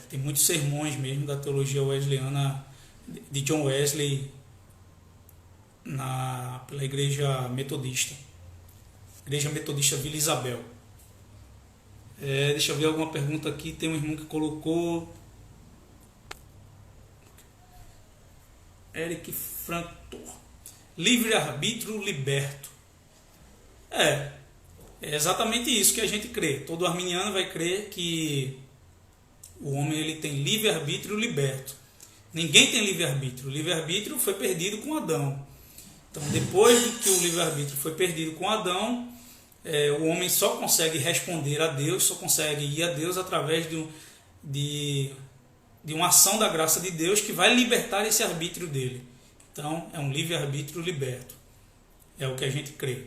Tem muitos sermões mesmo da teologia wesleyana de John Wesley pela Igreja Metodista. Igreja Metodista Vila Isabel. Deixa eu ver alguma pergunta aqui. Tem um irmão que colocou. Eric Frantor. Livre-arbítrio liberto. É exatamente isso que a gente crê. Todo arminiano vai crer que o homem ele tem livre-arbítrio liberto. Ninguém tem livre-arbítrio. O livre-arbítrio foi perdido com Adão. Então, depois que o livre-arbítrio foi perdido com Adão, o homem só consegue responder a Deus, só consegue ir a Deus através de uma ação da graça de Deus que vai libertar esse arbítrio dele. Então, é um livre-arbítrio liberto. É o que a gente crê.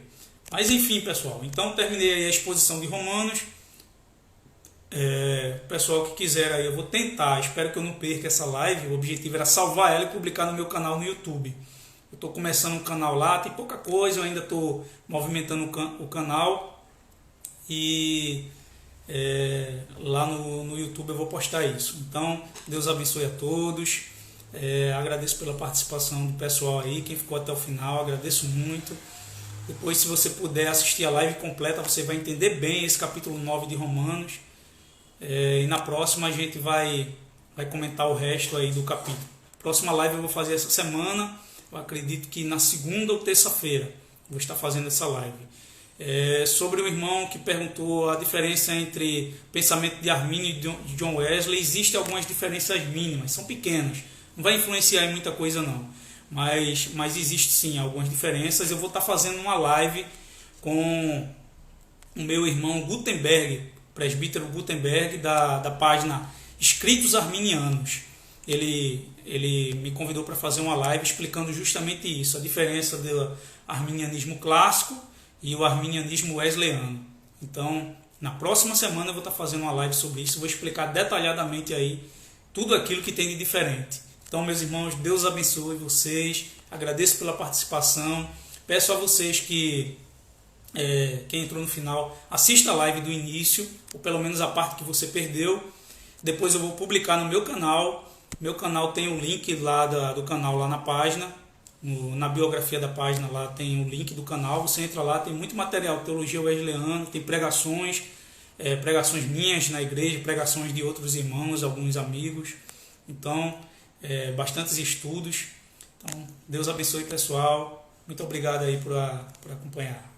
Mas, enfim, pessoal. Então, terminei aí a exposição de Romanos. Pessoal que quiser aí, eu vou tentar. Espero que eu não perca essa live. O objetivo era salvar ela e publicar no meu canal no YouTube. Eu estou começando um canal lá. Tem pouca coisa. Eu ainda estou movimentando o canal. E lá no YouTube eu vou postar isso. Então, Deus abençoe a todos. Agradeço pela participação do pessoal aí, quem ficou até o final, agradeço muito. Depois, se você puder assistir a live completa, você vai entender bem esse capítulo 9 de Romanos. E na próxima a gente vai comentar o resto aí do capítulo. Próxima live eu vou fazer essa semana, eu acredito que na segunda ou terça-feira vou estar fazendo essa live. Sobre o irmão que perguntou a diferença entre pensamento de Armínio e de John Wesley, existem algumas diferenças mínimas, são pequenas. Não vai influenciar em muita coisa não, mas existe sim algumas diferenças. Eu vou estar fazendo uma live com o meu irmão Gutenberg, presbítero Gutenberg, da página Escritos Arminianos. Ele me convidou para fazer uma live explicando justamente isso, a diferença do arminianismo clássico e o arminianismo wesleyano. Então, na próxima semana eu vou estar fazendo uma live sobre isso, vou explicar detalhadamente aí tudo aquilo que tem de diferente. Então, meus irmãos, Deus abençoe vocês. Agradeço pela participação. Peço a vocês que, quem entrou no final, assista a live do início, ou pelo menos a parte que você perdeu. Depois eu vou publicar no meu canal. Meu canal tem o link lá do canal lá na página. Na biografia da página lá tem o link do canal. Você entra lá, tem muito material, teologia wesleyana, tem pregações, pregações minhas na igreja, pregações de outros irmãos, alguns amigos. Então, bastantes estudos. Então, Deus abençoe, pessoal. Muito obrigado aí por acompanhar.